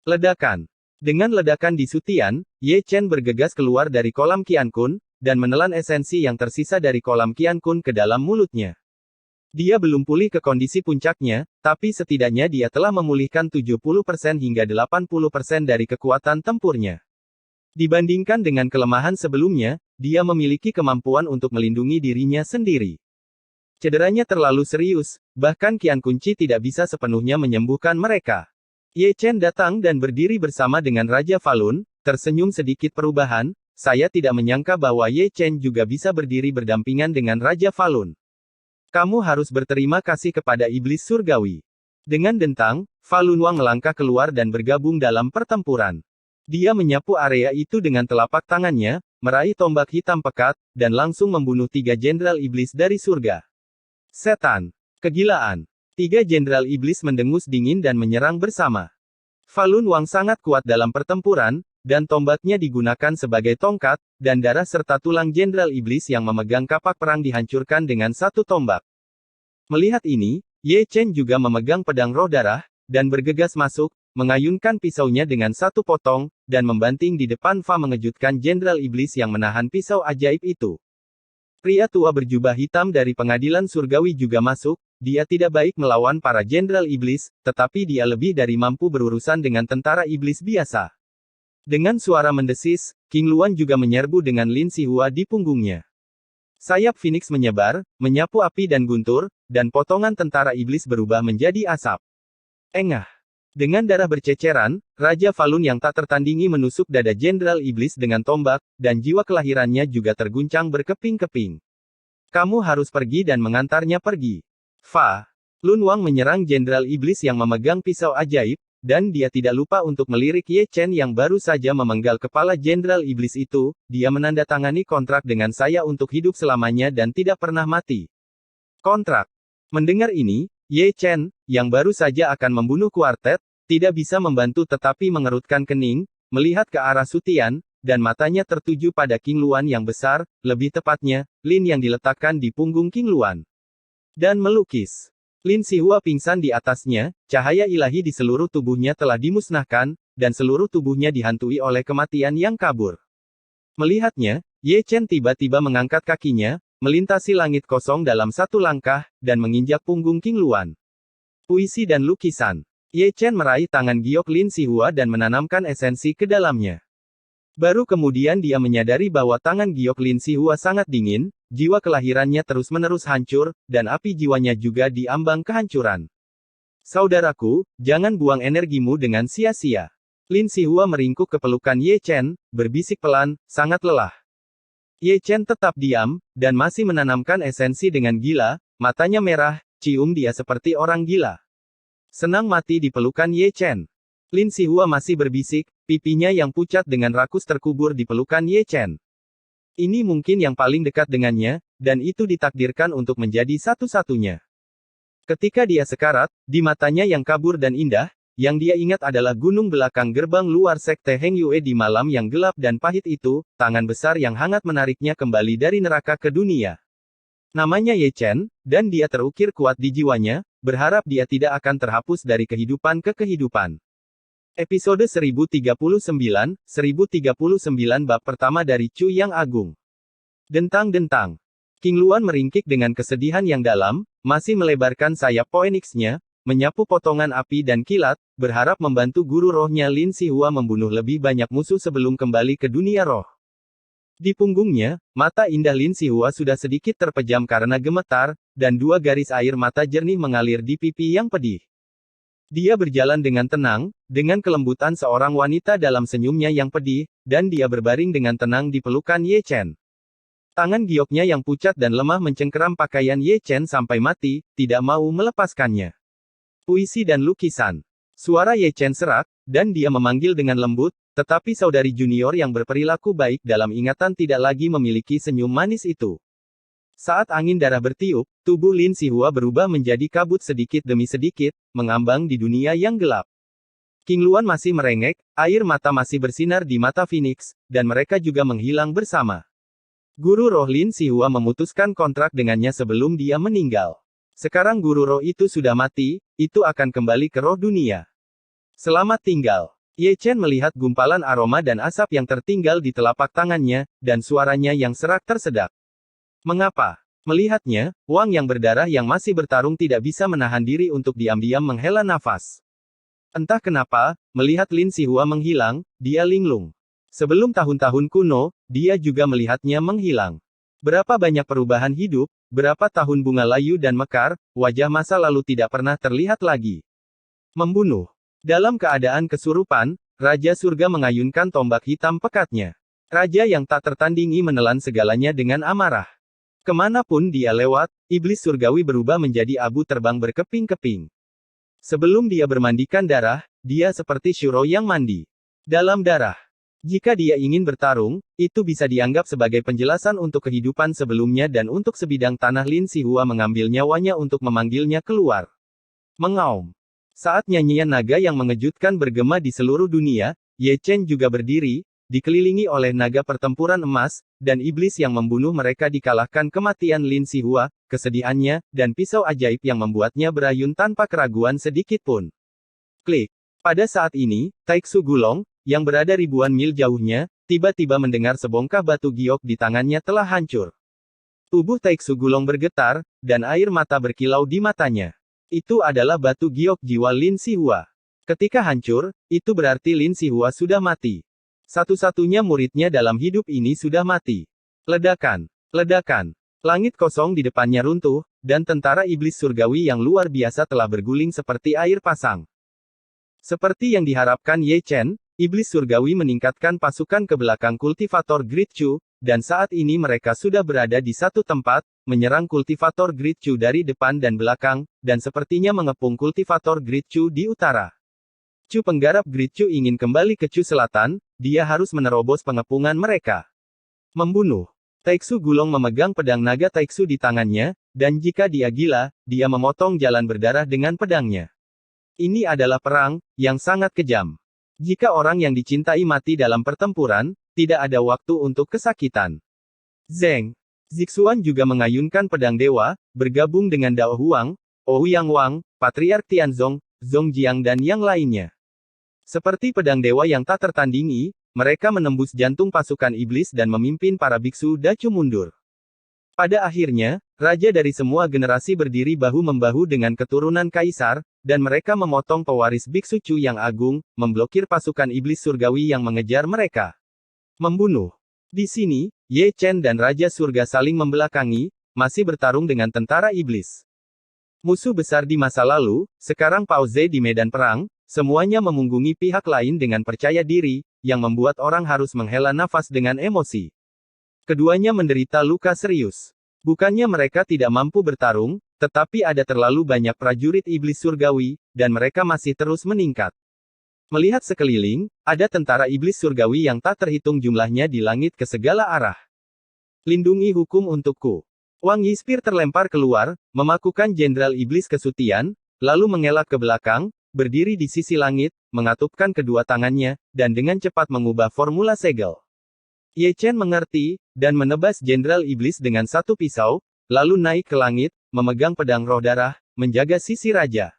Ledakan. Dengan ledakan di Sutian, Ye Chen bergegas keluar dari kolam Qian Kun, dan menelan esensi yang tersisa dari kolam Qian Kun ke dalam mulutnya. Dia belum pulih ke kondisi puncaknya, tapi setidaknya dia telah memulihkan 70% hingga 80% dari kekuatan tempurnya. Dibandingkan dengan kelemahan sebelumnya, dia memiliki kemampuan untuk melindungi dirinya sendiri. Cederanya terlalu serius, bahkan Qian Kunci tidak bisa sepenuhnya menyembuhkan mereka. Ye Chen datang dan berdiri bersama dengan Raja Fa Lun, tersenyum sedikit perubahan, saya tidak menyangka bahwa Ye Chen juga bisa berdiri berdampingan dengan Raja Fa Lun. Kamu harus berterima kasih kepada iblis surgawi. Dengan dentang, Fa Lun Wang melangkah keluar dan bergabung dalam pertempuran. Dia menyapu area itu dengan telapak tangannya, meraih tombak hitam pekat, dan langsung membunuh 3 jenderal iblis dari surga. Setan. Kegilaan. 3 jenderal iblis mendengus dingin dan menyerang bersama. Fa Lun Wang sangat kuat dalam pertempuran, dan tombaknya digunakan sebagai tongkat, dan darah serta tulang jenderal iblis yang memegang kapak perang dihancurkan dengan satu tombak. Melihat ini, Ye Chen juga memegang pedang roh darah, dan bergegas masuk, mengayunkan pisaunya dengan satu potong, dan membanting di depan Fa mengejutkan jenderal iblis yang menahan pisau ajaib itu. Pria tua berjubah hitam dari pengadilan surgawi juga masuk, dia tidak baik melawan para jenderal iblis, tetapi dia lebih dari mampu berurusan dengan tentara iblis biasa. Dengan suara mendesis, King Luan juga menyerbu dengan Lin Sihua di punggungnya. Sayap Phoenix menyebar, menyapu api dan guntur, dan potongan tentara iblis berubah menjadi asap. Engah. Dengan darah berceceran, Raja Fa Lun yang tak tertandingi menusuk dada jenderal iblis dengan tombak, dan jiwa kelahirannya juga terguncang berkeping-keping. Kamu harus pergi dan mengantarnya pergi. Fa Lun Wang menyerang jenderal iblis yang memegang pisau ajaib, dan dia tidak lupa untuk melirik Ye Chen yang baru saja memenggal kepala Jenderal Iblis itu, dia menandatangani kontrak dengan saya untuk hidup selamanya dan tidak pernah mati. Kontrak. Mendengar ini, Ye Chen, yang baru saja akan membunuh kuartet, tidak bisa membantu tetapi mengerutkan kening, melihat ke arah Sutian, dan matanya tertuju pada King Luan yang besar, lebih tepatnya, Lin yang diletakkan di punggung King Luan. Dan melukis. Lin Sihua pingsan di atasnya, cahaya ilahi di seluruh tubuhnya telah dimusnahkan, dan seluruh tubuhnya dihantui oleh kematian yang kabur. Melihatnya, Ye Chen tiba-tiba mengangkat kakinya, melintasi langit kosong dalam satu langkah, dan menginjak punggung King Luan. Puisi dan lukisan. Ye Chen meraih tangan giok Lin Sihua dan menanamkan esensi ke dalamnya. Baru kemudian dia menyadari bahwa tangan giok Lin Sihua sangat dingin, jiwa kelahirannya terus-menerus hancur, dan api jiwanya juga diambang kehancuran. Saudaraku, jangan buang energimu dengan sia-sia. Lin Sihua meringkuk ke pelukan Ye Chen, berbisik pelan, sangat lelah. Ye Chen tetap diam, dan masih menanamkan esensi dengan gila, matanya merah, cium dia seperti orang gila. Senang mati di pelukan Ye Chen. Lin Sihua masih berbisik, pipinya yang pucat dengan rakus terkubur di pelukan Ye Chen. Ini mungkin yang paling dekat dengannya, dan itu ditakdirkan untuk menjadi satu-satunya. Ketika dia sekarat, di matanya yang kabur dan indah, yang dia ingat adalah gunung belakang gerbang luar sekte Heng Yue di malam yang gelap dan pahit itu, tangan besar yang hangat menariknya kembali dari neraka ke dunia. Namanya Ye Chen, dan dia terukir kuat di jiwanya, berharap dia tidak akan terhapus dari kehidupan ke kehidupan. Episode 1039 bab pertama dari Cu Yang Agung. Dentang-dentang. King Luan meringkik dengan kesedihan yang dalam, masih melebarkan sayap Phoenix-nya, menyapu potongan api dan kilat, berharap membantu guru rohnya Lin Sihua membunuh lebih banyak musuh sebelum kembali ke dunia roh. Di punggungnya, mata indah Lin Sihua sudah sedikit terpejam karena gemetar, dan dua garis air mata jernih mengalir di pipi yang pedih. Dia berjalan dengan tenang, dengan kelembutan seorang wanita dalam senyumnya yang pedih, dan dia berbaring dengan tenang di pelukan Ye Chen. Tangan gioknya yang pucat dan lemah mencengkeram pakaian Ye Chen sampai mati, tidak mau melepaskannya. Puisi dan lukisan. Suara Ye Chen serak, dan dia memanggil dengan lembut, tetapi saudari junior yang berperilaku baik dalam ingatan tidak lagi memiliki senyum manis itu. Saat angin darah bertiup, tubuh Lin Sihua berubah menjadi kabut sedikit demi sedikit, mengambang di dunia yang gelap. King Luan masih merengek, air mata masih bersinar di mata Phoenix, dan mereka juga menghilang bersama. Guru roh Lin Sihua memutuskan kontrak dengannya sebelum dia meninggal. Sekarang guru roh itu sudah mati, itu akan kembali ke roh dunia. Selamat tinggal. Ye Chen melihat gumpalan aroma dan asap yang tertinggal di telapak tangannya, dan suaranya yang serak tersedak. Mengapa? Melihatnya, Wang yang berdarah yang masih bertarung tidak bisa menahan diri untuk diam-diam menghela nafas. Entah kenapa, melihat Lin Sihua menghilang, dia linglung. Sebelum tahun-tahun kuno, dia juga melihatnya menghilang. Berapa banyak perubahan hidup, berapa tahun bunga layu dan mekar, wajah masa lalu tidak pernah terlihat lagi. Membunuh. Dalam keadaan kesurupan, Raja Surga mengayunkan tombak hitam pekatnya. Raja yang tak tertandingi menelan segalanya dengan amarah. Kemanapun dia lewat, iblis surgawi berubah menjadi abu terbang berkeping-keping. Sebelum dia bermandikan darah, dia seperti Shuro yang mandi dalam darah. Jika dia ingin bertarung, itu bisa dianggap sebagai penjelasan untuk kehidupan sebelumnya dan untuk sebidang tanah Lin Sihua mengambil nyawanya untuk memanggilnya keluar. Mengaum. Saat nyanyian naga yang mengejutkan bergema di seluruh dunia, Ye Chen juga berdiri, dikelilingi oleh naga pertempuran emas, dan iblis yang membunuh mereka dikalahkan kematian Lin Sihua, kesedihannya, dan pisau ajaib yang membuatnya berayun tanpa keraguan sedikit pun. Klik. Pada saat ini, Taiksu Gulong, yang berada ribuan mil jauhnya, tiba-tiba mendengar sebongkah batu giok di tangannya telah hancur. Tubuh Taiksu Gulong bergetar, dan air mata berkilau di matanya. Itu adalah batu giok jiwa Lin Sihua. Ketika hancur, itu berarti Lin Sihua sudah mati. Satu-satunya muridnya dalam hidup ini sudah mati. Ledakan. Ledakan. Langit kosong di depannya runtuh, dan tentara iblis surgawi yang luar biasa telah berguling seperti air pasang. Seperti yang diharapkan Ye Chen, iblis surgawi meningkatkan pasukan ke belakang kultivator Great Chu, dan saat ini mereka sudah berada di satu tempat, menyerang kultivator Great Chu dari depan dan belakang, dan sepertinya mengepung kultivator Great Chu di utara. Chu penggarap Great Chu ingin kembali ke Chu Selatan, dia harus menerobos pengepungan mereka. Membunuh. Taiksu Gulong memegang pedang naga Taiksu di tangannya, dan jika dia gila, dia memotong jalan berdarah dengan pedangnya. Ini adalah perang, yang sangat kejam. Jika orang yang dicintai mati dalam pertempuran, tidak ada waktu untuk kesakitan. Zeng. Zixuan juga mengayunkan pedang dewa, bergabung dengan Dao Huang, Ouyang Wang, Patriark Tianzong, Zong Jiang dan yang lainnya. Seperti pedang dewa yang tak tertandingi, mereka menembus jantung pasukan iblis dan memimpin para biksu Dacu mundur. Pada akhirnya, raja dari semua generasi berdiri bahu-membahu dengan keturunan kaisar, dan mereka memotong pewaris biksu Chu yang agung, memblokir pasukan iblis surgawi yang mengejar mereka. Membunuh. Di sini, Ye Chen dan Raja Surga saling membelakangi, masih bertarung dengan tentara iblis. Musuh besar di masa lalu, sekarang Pao Ze di medan perang, semuanya memunggungi pihak lain dengan percaya diri, yang membuat orang harus menghela nafas dengan emosi. Keduanya menderita luka serius. Bukannya mereka tidak mampu bertarung, tetapi ada terlalu banyak prajurit iblis surgawi, dan mereka masih terus meningkat. Melihat sekeliling, ada tentara iblis surgawi yang tak terhitung jumlahnya di langit ke segala arah. Lindungi hukum untukku. Wang Yispir terlempar keluar, memakukan Jenderal Iblis Kesutian, lalu mengelak ke belakang, berdiri di sisi langit, mengatupkan kedua tangannya, dan dengan cepat mengubah formula segel. Ye Chen mengerti, dan menebas Jenderal Iblis dengan satu pisau, lalu naik ke langit, memegang pedang roh darah, menjaga sisi raja.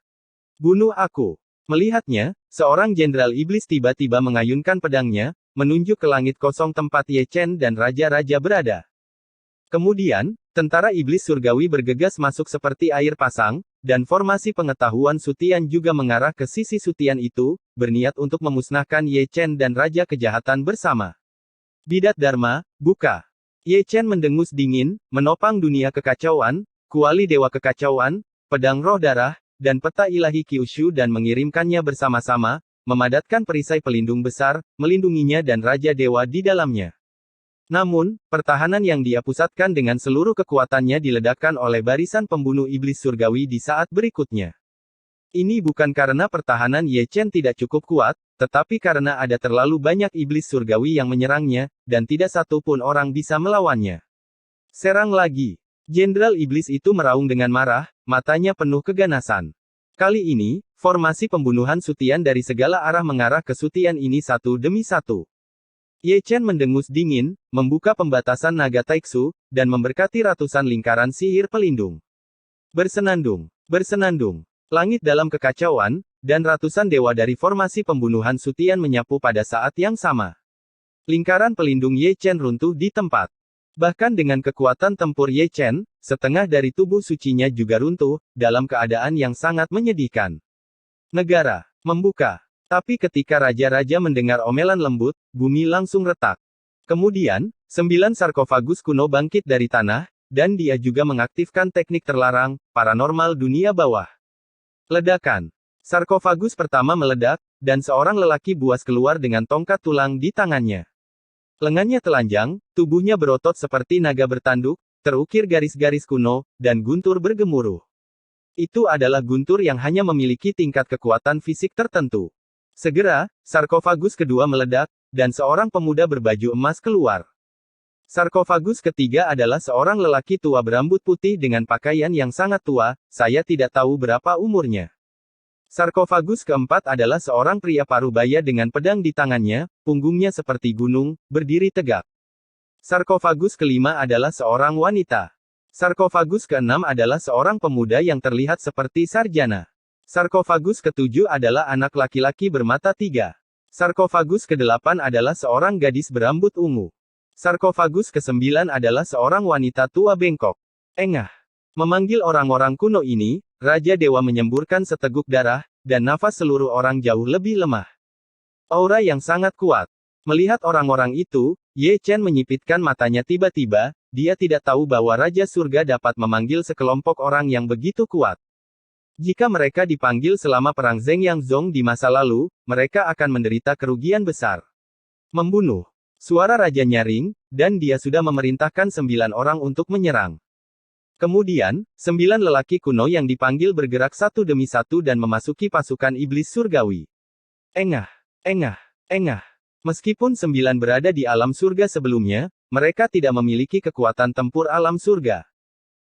Bunuh aku. Melihatnya, seorang Jenderal Iblis tiba-tiba mengayunkan pedangnya, menunjuk ke langit kosong tempat Ye Chen dan raja-raja berada. Kemudian, tentara iblis surgawi bergegas masuk seperti air pasang, dan formasi pengetahuan Sutian juga mengarah ke sisi Sutian itu, berniat untuk memusnahkan Ye Chen dan Raja Kejahatan bersama. Bidat Dharma, buka. Ye Chen mendengus dingin, menopang dunia kekacauan, kuali dewa kekacauan, pedang roh darah, dan peta ilahi Kyushu dan mengirimkannya bersama-sama, memadatkan perisai pelindung besar, melindunginya dan Raja Dewa di dalamnya. Namun, pertahanan yang dia pusatkan dengan seluruh kekuatannya diledakkan oleh barisan pembunuh iblis surgawi di saat berikutnya. Ini bukan karena pertahanan Ye Chen tidak cukup kuat, tetapi karena ada terlalu banyak iblis surgawi yang menyerangnya, dan tidak satu pun orang bisa melawannya. Serang lagi. Jenderal iblis itu meraung dengan marah, matanya penuh keganasan. Kali ini, formasi pembunuhan Sutian dari segala arah mengarah ke Sutian ini satu demi satu. Ye Chen mendengus dingin, membuka pembatasan naga Taiksu, dan memberkati ratusan lingkaran sihir pelindung. Bersenandung, bersenandung. Langit dalam kekacauan, dan ratusan dewa dari formasi pembunuhan Sutian menyapu pada saat yang sama. Lingkaran pelindung Ye Chen runtuh di tempat. Bahkan dengan kekuatan tempur Ye Chen, setengah dari tubuh sucinya juga runtuh, dalam keadaan yang sangat menyedihkan. Negara membuka. Tapi ketika raja-raja mendengar omelan lembut, bumi langsung retak. Kemudian, 9 sarkofagus kuno bangkit dari tanah, dan dia juga mengaktifkan teknik terlarang, paranormal dunia bawah. Ledakan. Sarkofagus pertama meledak, dan seorang lelaki buas keluar dengan tongkat tulang di tangannya. Lengannya telanjang, tubuhnya berotot seperti naga bertanduk, terukir garis-garis kuno, dan guntur bergemuruh. Itu adalah guntur yang hanya memiliki tingkat kekuatan fisik tertentu. Segera, sarkofagus kedua meledak, dan seorang pemuda berbaju emas keluar. Sarkofagus ketiga adalah seorang lelaki tua berambut putih dengan pakaian yang sangat tua, saya tidak tahu berapa umurnya. Sarkofagus keempat adalah seorang pria parubaya dengan pedang di tangannya, punggungnya seperti gunung, berdiri tegak. Sarkofagus kelima adalah seorang wanita. Sarkofagus keenam adalah seorang pemuda yang terlihat seperti sarjana. Sarkofagus ketujuh adalah anak laki-laki bermata tiga. Sarkofagus kedelapan adalah seorang gadis berambut ungu. Sarkofagus kesembilan adalah seorang wanita tua bengkok. Engah. Memanggil orang-orang kuno ini, Raja Dewa menyemburkan seteguk darah, dan nafas seluruh orang jauh lebih lemah. Aura yang sangat kuat. Melihat orang-orang itu, Ye Chen menyipitkan matanya tiba-tiba, dia tidak tahu bahwa Raja Surga dapat memanggil sekelompok orang yang begitu kuat. Jika mereka dipanggil selama perang Zeng Yang Zong di masa lalu, mereka akan menderita kerugian besar. Membunuh. Suara raja nyaring, dan dia sudah memerintahkan 9 orang untuk menyerang. Kemudian, 9 lelaki kuno yang dipanggil bergerak satu demi satu dan memasuki pasukan iblis surgawi. Engah, engah, engah. Meskipun 9 berada di alam surga sebelumnya, mereka tidak memiliki kekuatan tempur alam surga.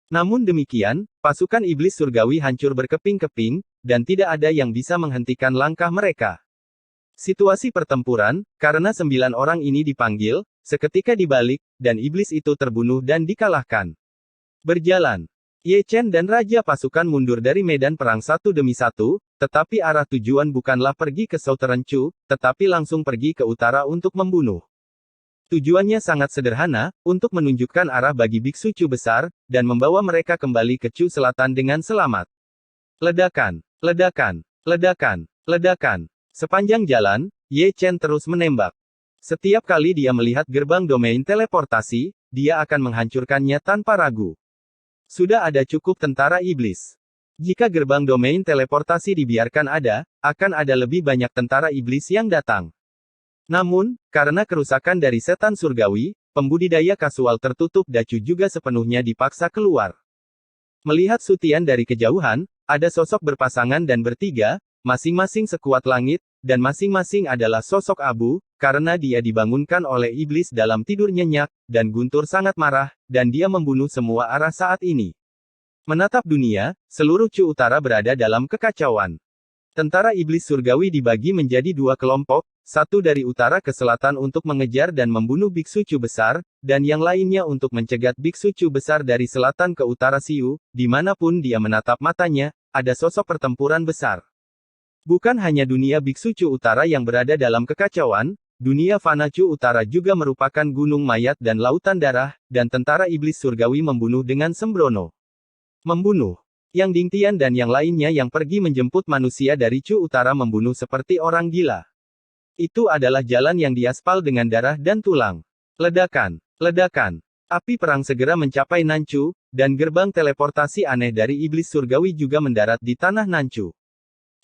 Namun demikian, pasukan iblis surgawi hancur berkeping-keping, dan tidak ada yang bisa menghentikan langkah mereka. Situasi pertempuran, karena 9 orang ini dipanggil, seketika dibalik, dan iblis itu terbunuh dan dikalahkan. Berjalan. Ye Chen dan Raja Pasukan mundur dari medan perang satu demi satu, tetapi arah tujuan bukanlah pergi ke Southern Chu, tetapi langsung pergi ke utara untuk membunuh. Tujuannya sangat sederhana, untuk menunjukkan arah bagi biksu Chu besar, dan membawa mereka kembali ke Chu Selatan dengan selamat. Ledakan, ledakan, ledakan, ledakan. Sepanjang jalan, Ye Chen terus menembak. Setiap kali dia melihat gerbang domain teleportasi, dia akan menghancurkannya tanpa ragu. Sudah ada cukup tentara iblis. Jika gerbang domain teleportasi dibiarkan ada, akan ada lebih banyak tentara iblis yang datang. Namun, karena kerusakan dari setan surgawi, pembudidaya kasual tertutup Dacu juga sepenuhnya dipaksa keluar. Melihat Sutian dari kejauhan, ada sosok berpasangan dan bertiga, masing-masing sekuat langit, dan masing-masing adalah sosok abu, karena dia dibangunkan oleh iblis dalam tidur nyenyak, dan Guntur sangat marah, dan dia membunuh semua arah saat ini. Menatap dunia, seluruh Chu Utara berada dalam kekacauan. Tentara iblis surgawi dibagi menjadi dua kelompok, satu dari utara ke selatan untuk mengejar dan membunuh biksu Chu besar, dan yang lainnya untuk mencegat biksu Chu besar dari selatan ke utara Siu, dimanapun dia menatap matanya, ada sosok pertempuran besar. Bukan hanya dunia biksu Chu Utara yang berada dalam kekacauan, dunia fana Chu Utara juga merupakan gunung mayat dan lautan darah, dan tentara iblis surgawi membunuh dengan sembrono. Membunuh. Yang Dingtian dan yang lainnya yang pergi menjemput manusia dari Chu Utara membunuh seperti orang gila. Itu adalah jalan yang diaspal dengan darah dan tulang. Ledakan. Ledakan. Api perang segera mencapai Nanchu, dan gerbang teleportasi aneh dari iblis surgawi juga mendarat di tanah Nanchu.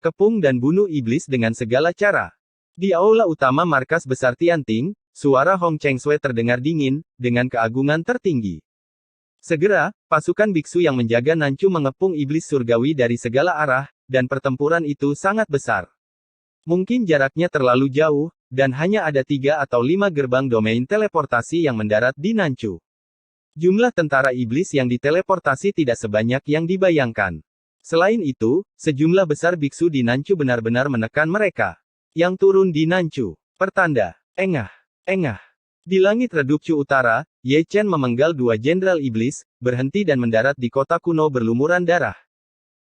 Kepung dan bunuh iblis dengan segala cara. Di aula utama markas besar Tianting, suara Hong Cheng Sui terdengar dingin, dengan keagungan tertinggi. Segera, pasukan biksu yang menjaga Nanchu mengepung iblis surgawi dari segala arah, dan pertempuran itu sangat besar. Mungkin jaraknya terlalu jauh, dan hanya ada 3 atau 5 gerbang domain teleportasi yang mendarat di Nanchu. Jumlah tentara iblis yang diteleportasi tidak sebanyak yang dibayangkan. Selain itu, sejumlah besar biksu di Nanchu benar-benar menekan mereka. Yang turun di Nanchu. Pertanda. Engah. Engah. Di langit redup Chu Utara, Ye Chen memenggal 2 jenderal iblis, berhenti dan mendarat di kota kuno berlumuran darah.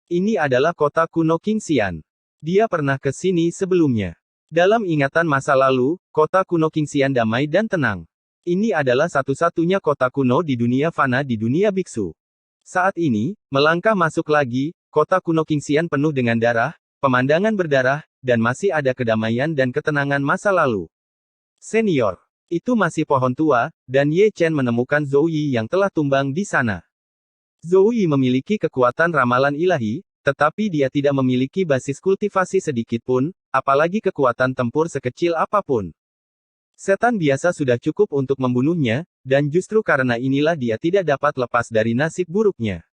Ini adalah kota kuno Qingxian. Dia pernah ke sini sebelumnya. Dalam ingatan masa lalu, kota kuno Qingxian damai dan tenang. Ini adalah satu-satunya kota kuno di dunia fana di dunia biksu. Saat ini, melangkah masuk lagi, kota kuno Qingxian penuh dengan darah, pemandangan berdarah, dan masih ada kedamaian dan ketenangan masa lalu. Senior. Itu masih pohon tua, dan Ye Chen menemukan Zhou Yi yang telah tumbang di sana. Zhou Yi memiliki kekuatan ramalan ilahi, tetapi dia tidak memiliki basis kultivasi sedikit pun, apalagi kekuatan tempur sekecil apapun. Setan biasa sudah cukup untuk membunuhnya, dan justru karena inilah dia tidak dapat lepas dari nasib buruknya.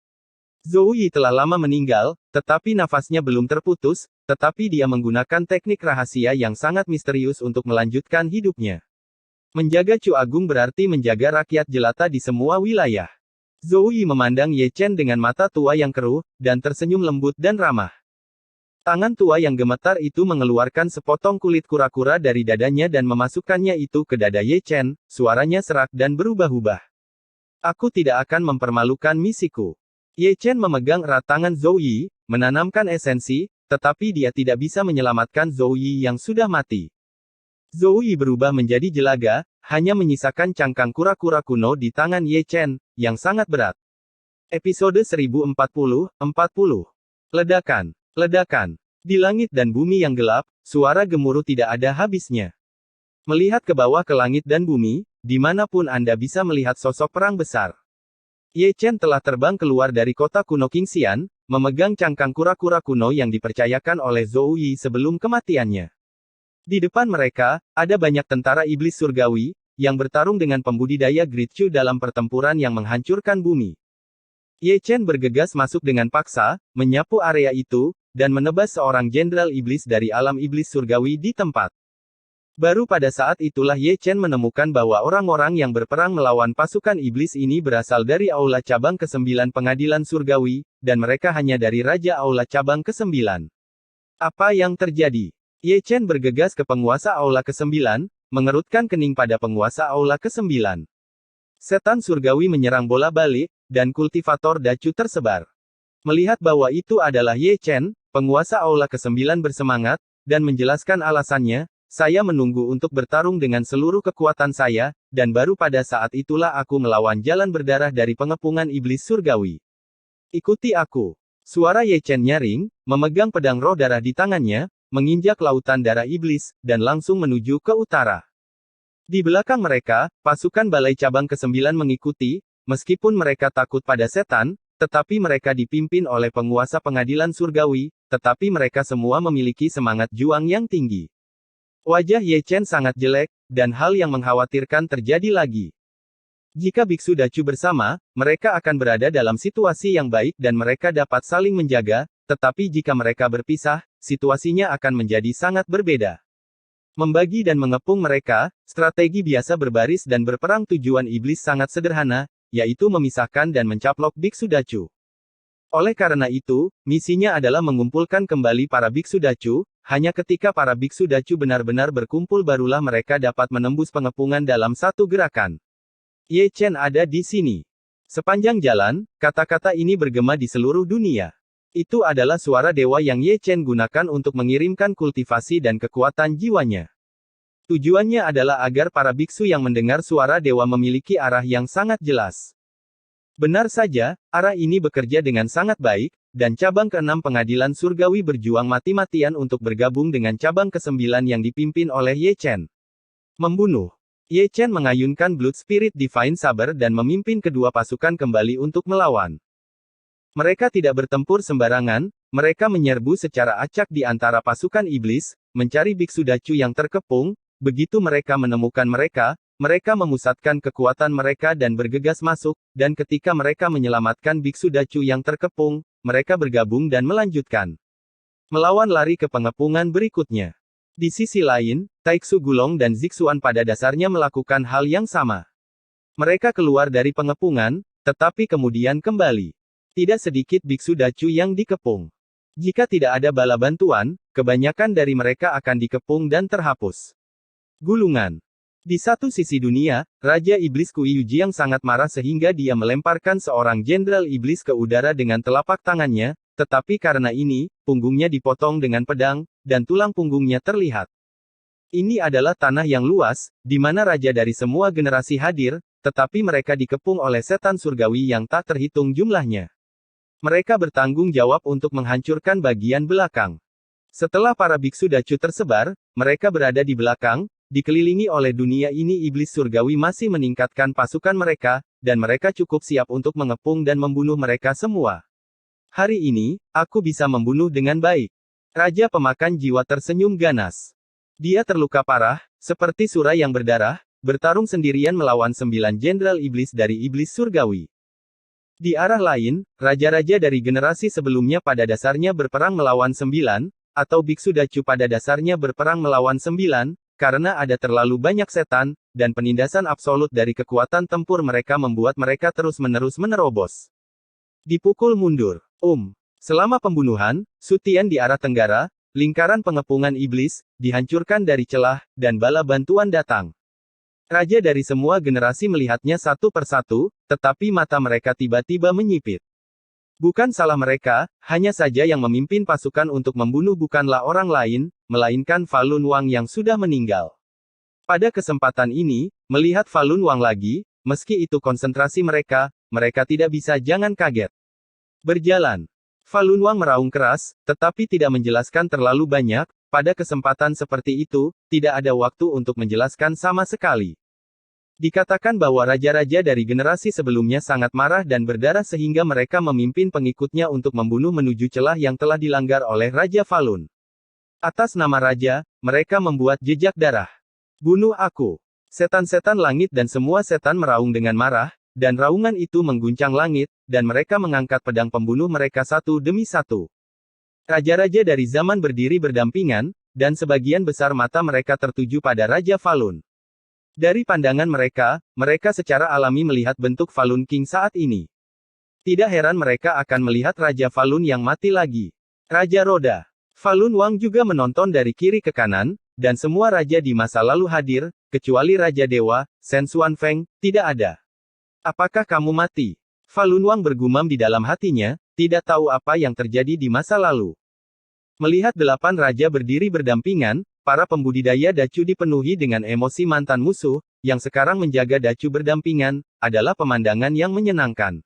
Zhou Yi telah lama meninggal, tetapi nafasnya belum terputus, tetapi dia menggunakan teknik rahasia yang sangat misterius untuk melanjutkan hidupnya. Menjaga Chu Agung berarti menjaga rakyat jelata di semua wilayah. Zhou Yi memandang Ye Chen dengan mata tua yang keruh, dan tersenyum lembut dan ramah. Tangan tua yang gemetar itu mengeluarkan sepotong kulit kura-kura dari dadanya dan memasukkannya itu ke dada Ye Chen, suaranya serak dan berubah-ubah. Aku tidak akan mempermalukan misiku. Ye Chen memegang erat tangan Zhou Yi, menanamkan esensi, tetapi dia tidak bisa menyelamatkan Zhou Yi yang sudah mati. Zhou Yi berubah menjadi jelaga, hanya menyisakan cangkang kura-kura kuno di tangan Ye Chen, yang sangat berat. Episode 1040. Ledakan. Ledakan. Di langit dan bumi yang gelap, suara gemuruh tidak ada habisnya. Melihat ke bawah ke langit dan bumi, dimanapun Anda bisa melihat sosok perang besar. Ye Chen telah terbang keluar dari kota kuno Qingxian, memegang cangkang kura-kura kuno yang dipercayakan oleh Zhou Yi sebelum kematiannya. Di depan mereka, ada banyak tentara iblis surgawi, yang bertarung dengan pembudidaya Great Chu dalam pertempuran yang menghancurkan bumi. Ye Chen bergegas masuk dengan paksa, menyapu area itu, dan menebas seorang jenderal iblis dari alam iblis surgawi di tempat. Baru pada saat itulah Ye Chen menemukan bahwa orang-orang yang berperang melawan pasukan iblis ini berasal dari Aula Cabang ke-9 Pengadilan Surgawi, dan mereka hanya dari Raja Aula Cabang ke-9. Apa yang terjadi? Ye Chen bergegas ke penguasa Aula ke-9, mengerutkan kening pada penguasa Aula ke-9. Setan surgawi menyerang bola balik, dan kultivator dacu tersebar. Melihat bahwa itu adalah Ye Chen, penguasa Aula ke-9 bersemangat, dan menjelaskan alasannya, saya menunggu untuk bertarung dengan seluruh kekuatan saya, dan baru pada saat itulah aku melawan jalan berdarah dari pengepungan iblis surgawi. Ikuti aku. Suara Ye Chen nyaring, memegang pedang roh darah di tangannya, menginjak lautan darah iblis, dan langsung menuju ke utara. Di belakang mereka, pasukan Balai Cabang ke-9 mengikuti, meskipun mereka takut pada setan, tetapi mereka dipimpin oleh penguasa pengadilan surgawi, tetapi mereka semua memiliki semangat juang yang tinggi. Wajah Ye Chen sangat jelek, dan hal yang mengkhawatirkan terjadi lagi. Jika biksu dacu bersama, mereka akan berada dalam situasi yang baik dan mereka dapat saling menjaga, tetapi jika mereka berpisah, situasinya akan menjadi sangat berbeda. Membagi dan mengepung mereka, strategi biasa berbaris dan berperang tujuan iblis sangat sederhana, yaitu memisahkan dan mencaplok biksu dacu. Oleh karena itu, misinya adalah mengumpulkan kembali para biksu dacu. Hanya ketika para biksu dacu benar-benar berkumpul barulah mereka dapat menembus pengepungan dalam satu gerakan. Ye Chen ada di sini. Sepanjang jalan, kata-kata ini bergema di seluruh dunia. Itu adalah suara dewa yang Ye Chen gunakan untuk mengirimkan kultivasi dan kekuatan jiwanya. Tujuannya adalah agar para biksu yang mendengar suara dewa memiliki arah yang sangat jelas. Benar saja, arah ini bekerja dengan sangat baik, dan cabang ke-6 pengadilan surgawi berjuang mati-matian untuk bergabung dengan cabang ke-9 yang dipimpin oleh Ye Chen. Membunuh. Ye Chen mengayunkan Blood Spirit Divine Saber dan memimpin kedua pasukan kembali untuk melawan. Mereka tidak bertempur sembarangan, mereka menyerbu secara acak di antara pasukan iblis, mencari biksu dacu yang terkepung. Begitu mereka menemukan mereka memusatkan kekuatan mereka dan bergegas masuk, dan ketika mereka menyelamatkan biksu dacu yang terkepung, mereka bergabung dan melanjutkan melawan lari ke pengepungan berikutnya. Di sisi lain, Taixu Gulong dan Zixuan pada dasarnya melakukan hal yang sama. Mereka keluar dari pengepungan, tetapi kemudian kembali. Tidak sedikit biksu dacu yang dikepung. Jika tidak ada bala bantuan, kebanyakan dari mereka akan dikepung dan terhapus. Gulungan. Di satu sisi dunia, Raja Iblis Kui Yujiang sangat marah sehingga dia melemparkan seorang jenderal iblis ke udara dengan telapak tangannya, tetapi karena ini, punggungnya dipotong dengan pedang, dan tulang punggungnya terlihat. Ini adalah tanah yang luas, di mana raja dari semua generasi hadir, tetapi mereka dikepung oleh setan surgawi yang tak terhitung jumlahnya. Mereka bertanggung jawab untuk menghancurkan bagian belakang. Setelah para biksu dacu tersebar, mereka berada di belakang, dikelilingi oleh dunia ini iblis surgawi masih meningkatkan pasukan mereka, dan mereka cukup siap untuk mengepung dan membunuh mereka semua. Hari ini, aku bisa membunuh dengan baik. Raja pemakan jiwa tersenyum ganas. Dia terluka parah, seperti sura yang berdarah, bertarung sendirian melawan 9 jenderal iblis dari iblis surgawi. Di arah lain, raja-raja dari generasi sebelumnya pada dasarnya berperang melawan 9, atau biksu dacu pada dasarnya berperang melawan 9, karena ada terlalu banyak setan, dan penindasan absolut dari kekuatan tempur mereka membuat mereka terus-menerus menerobos. Dipukul mundur. Selama pembunuhan, Sutian di arah tenggara, lingkaran pengepungan iblis, dihancurkan dari celah, dan bala bantuan datang. Raja dari semua generasi melihatnya satu persatu, tetapi mata mereka tiba-tiba menyipit. Bukan salah mereka, hanya saja yang memimpin pasukan untuk membunuh bukanlah orang lain, melainkan Falun Wang yang sudah meninggal. Pada kesempatan ini, melihat Falun Wang lagi, meski itu konsentrasi mereka tidak bisa jangan kaget. Berjalan. Falun Wang meraung keras, tetapi tidak menjelaskan terlalu banyak, pada kesempatan seperti itu, tidak ada waktu untuk menjelaskan sama sekali. Dikatakan bahwa raja-raja dari generasi sebelumnya sangat marah dan berdarah sehingga mereka memimpin pengikutnya untuk membunuh menuju celah yang telah dilanggar oleh Raja Falun. Atas nama raja, mereka membuat jejak darah. Bunuh aku. Setan-setan langit dan semua setan meraung dengan marah, dan raungan itu mengguncang langit, dan mereka mengangkat pedang pembunuh mereka satu demi satu. Raja-raja dari zaman berdiri berdampingan, dan sebagian besar mata mereka tertuju pada Raja Falun. Dari pandangan mereka, mereka secara alami melihat bentuk Falun King saat ini. Tidak heran mereka akan melihat Raja Falun yang mati lagi. Raja Roda. Falun Wang juga menonton dari kiri ke kanan, dan semua raja di masa lalu hadir, kecuali Raja Dewa, Shen Xuanfeng, tidak ada. Apakah kamu mati? Falun Wang bergumam di dalam hatinya, tidak tahu apa yang terjadi di masa lalu. Melihat 8 raja berdiri berdampingan, para pembudidaya dacu dipenuhi dengan emosi mantan musuh, yang sekarang menjaga dacu berdampingan, adalah pemandangan yang menyenangkan.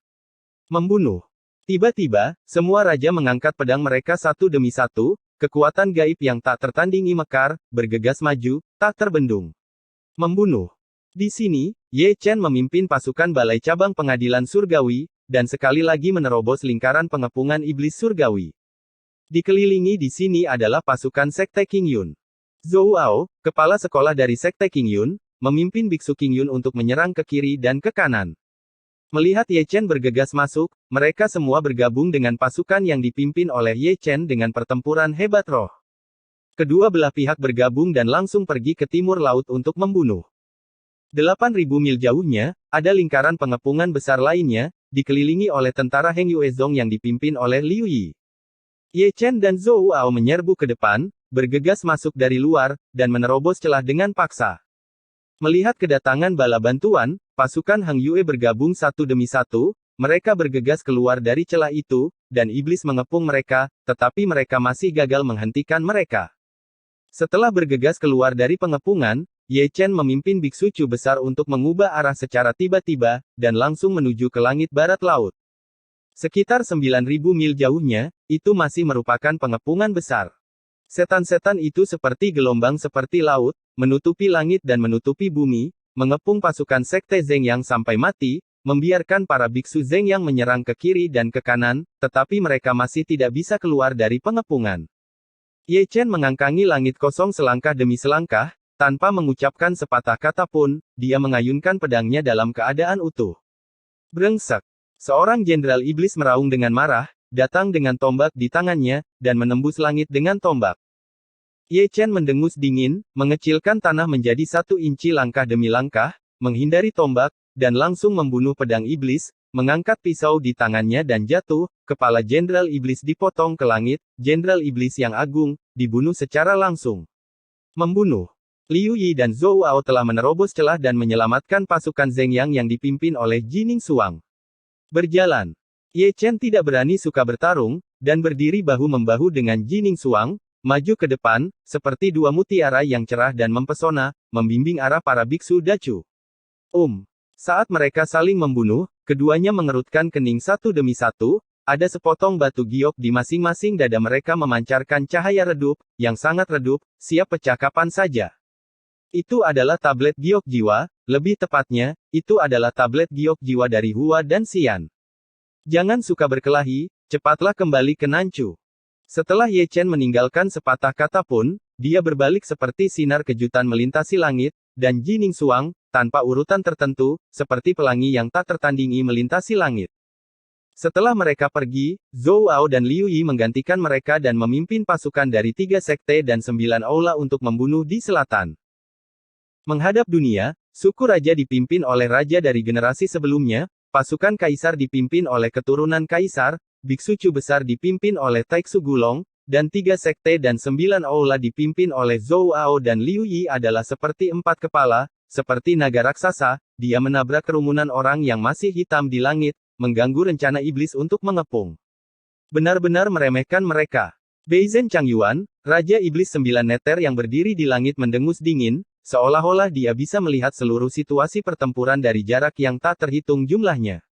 Membunuh. Tiba-tiba, semua raja mengangkat pedang mereka satu demi satu, kekuatan gaib yang tak tertandingi mekar, bergegas maju, tak terbendung. Membunuh. Di sini, Ye Chen memimpin pasukan Balai Cabang Pengadilan Surgawi, dan sekali lagi menerobos lingkaran pengepungan iblis surgawi. Dikelilingi di sini adalah pasukan Sekte King Yun. Zhou Ao, kepala sekolah dari Sekte King Yun, memimpin Biksu King Yun untuk menyerang ke kiri dan ke kanan. Melihat Ye Chen bergegas masuk, mereka semua bergabung dengan pasukan yang dipimpin oleh Ye Chen dengan pertempuran hebat roh. Kedua belah pihak bergabung dan langsung pergi ke timur laut untuk membunuh. 8.000 mil jauhnya, ada lingkaran pengepungan besar lainnya, dikelilingi oleh tentara Heng Yuezong yang dipimpin oleh Liu Yi. Ye Chen dan Zhou Ao menyerbu ke depan, bergegas masuk dari luar, dan menerobos celah dengan paksa. Melihat kedatangan bala bantuan, pasukan Heng Yue bergabung satu demi satu, mereka bergegas keluar dari celah itu, dan iblis mengepung mereka, tetapi mereka masih gagal menghentikan mereka. Setelah bergegas keluar dari pengepungan, Ye Chen memimpin biksu Chu besar untuk mengubah arah secara tiba-tiba, dan langsung menuju ke langit barat laut. Sekitar 9.000 mil jauhnya, itu masih merupakan pengepungan besar. Setan-setan itu seperti gelombang seperti laut, menutupi langit dan menutupi bumi, mengepung pasukan Sekte Zeng yang sampai mati, membiarkan para biksu Zeng yang menyerang ke kiri dan ke kanan, tetapi mereka masih tidak bisa keluar dari pengepungan. Ye Chen mengangkangi langit kosong selangkah demi selangkah, tanpa mengucapkan sepatah kata pun, dia mengayunkan pedangnya dalam keadaan utuh. Brengsek. Seorang jenderal iblis meraung dengan marah, datang dengan tombak di tangannya, dan menembus langit dengan tombak. Ye Chen mendengus dingin, mengecilkan tanah menjadi 1 inci langkah demi langkah, menghindari tombak, dan langsung membunuh pedang iblis, mengangkat pisau di tangannya dan jatuh, kepala jenderal iblis dipotong ke langit, jenderal iblis yang agung, dibunuh secara langsung. Membunuh. Liu Yi dan Zhou Ao telah menerobos celah dan menyelamatkan pasukan Zeng Yang yang dipimpin oleh Jining Suang. Berjalan. Ye Chen tidak berani suka bertarung, dan berdiri bahu-membahu dengan Jining Suang, maju ke depan, seperti dua mutiara yang cerah dan mempesona, membimbing arah para biksu dacu. Saat mereka saling membunuh, keduanya mengerutkan kening satu demi satu, ada sepotong batu giok di masing-masing dada mereka memancarkan cahaya redup, yang sangat redup, siap pecah kapan saja. Itu adalah tablet giok jiwa, lebih tepatnya, itu adalah tablet giok jiwa dari Hua dan Xian. Jangan suka berkelahi, cepatlah kembali ke Nanchu. Setelah Ye Chen meninggalkan sepatah kata pun, dia berbalik seperti sinar kejutan melintasi langit, dan Jining Suang, tanpa urutan tertentu, seperti pelangi yang tak tertandingi melintasi langit. Setelah mereka pergi, Zhou Ao dan Liu Yi menggantikan mereka dan memimpin pasukan dari 3 sekte dan 9 aula untuk membunuh di selatan. Menghadap dunia, suku raja dipimpin oleh raja dari generasi sebelumnya, pasukan kaisar dipimpin oleh keturunan kaisar, biksu Chu besar dipimpin oleh Taiksu Gulong, dan 3 sekte dan 9 aula dipimpin oleh Zhou Ao dan Liu Yi adalah seperti 4 kepala, seperti naga raksasa, dia menabrak kerumunan orang yang masih hitam di langit, mengganggu rencana iblis untuk mengepung. Benar-benar meremehkan mereka. Beizhen Changyuan, Raja Iblis 9 Neter yang berdiri di langit mendengus dingin, seolah-olah dia bisa melihat seluruh situasi pertempuran dari jarak yang tak terhitung jumlahnya.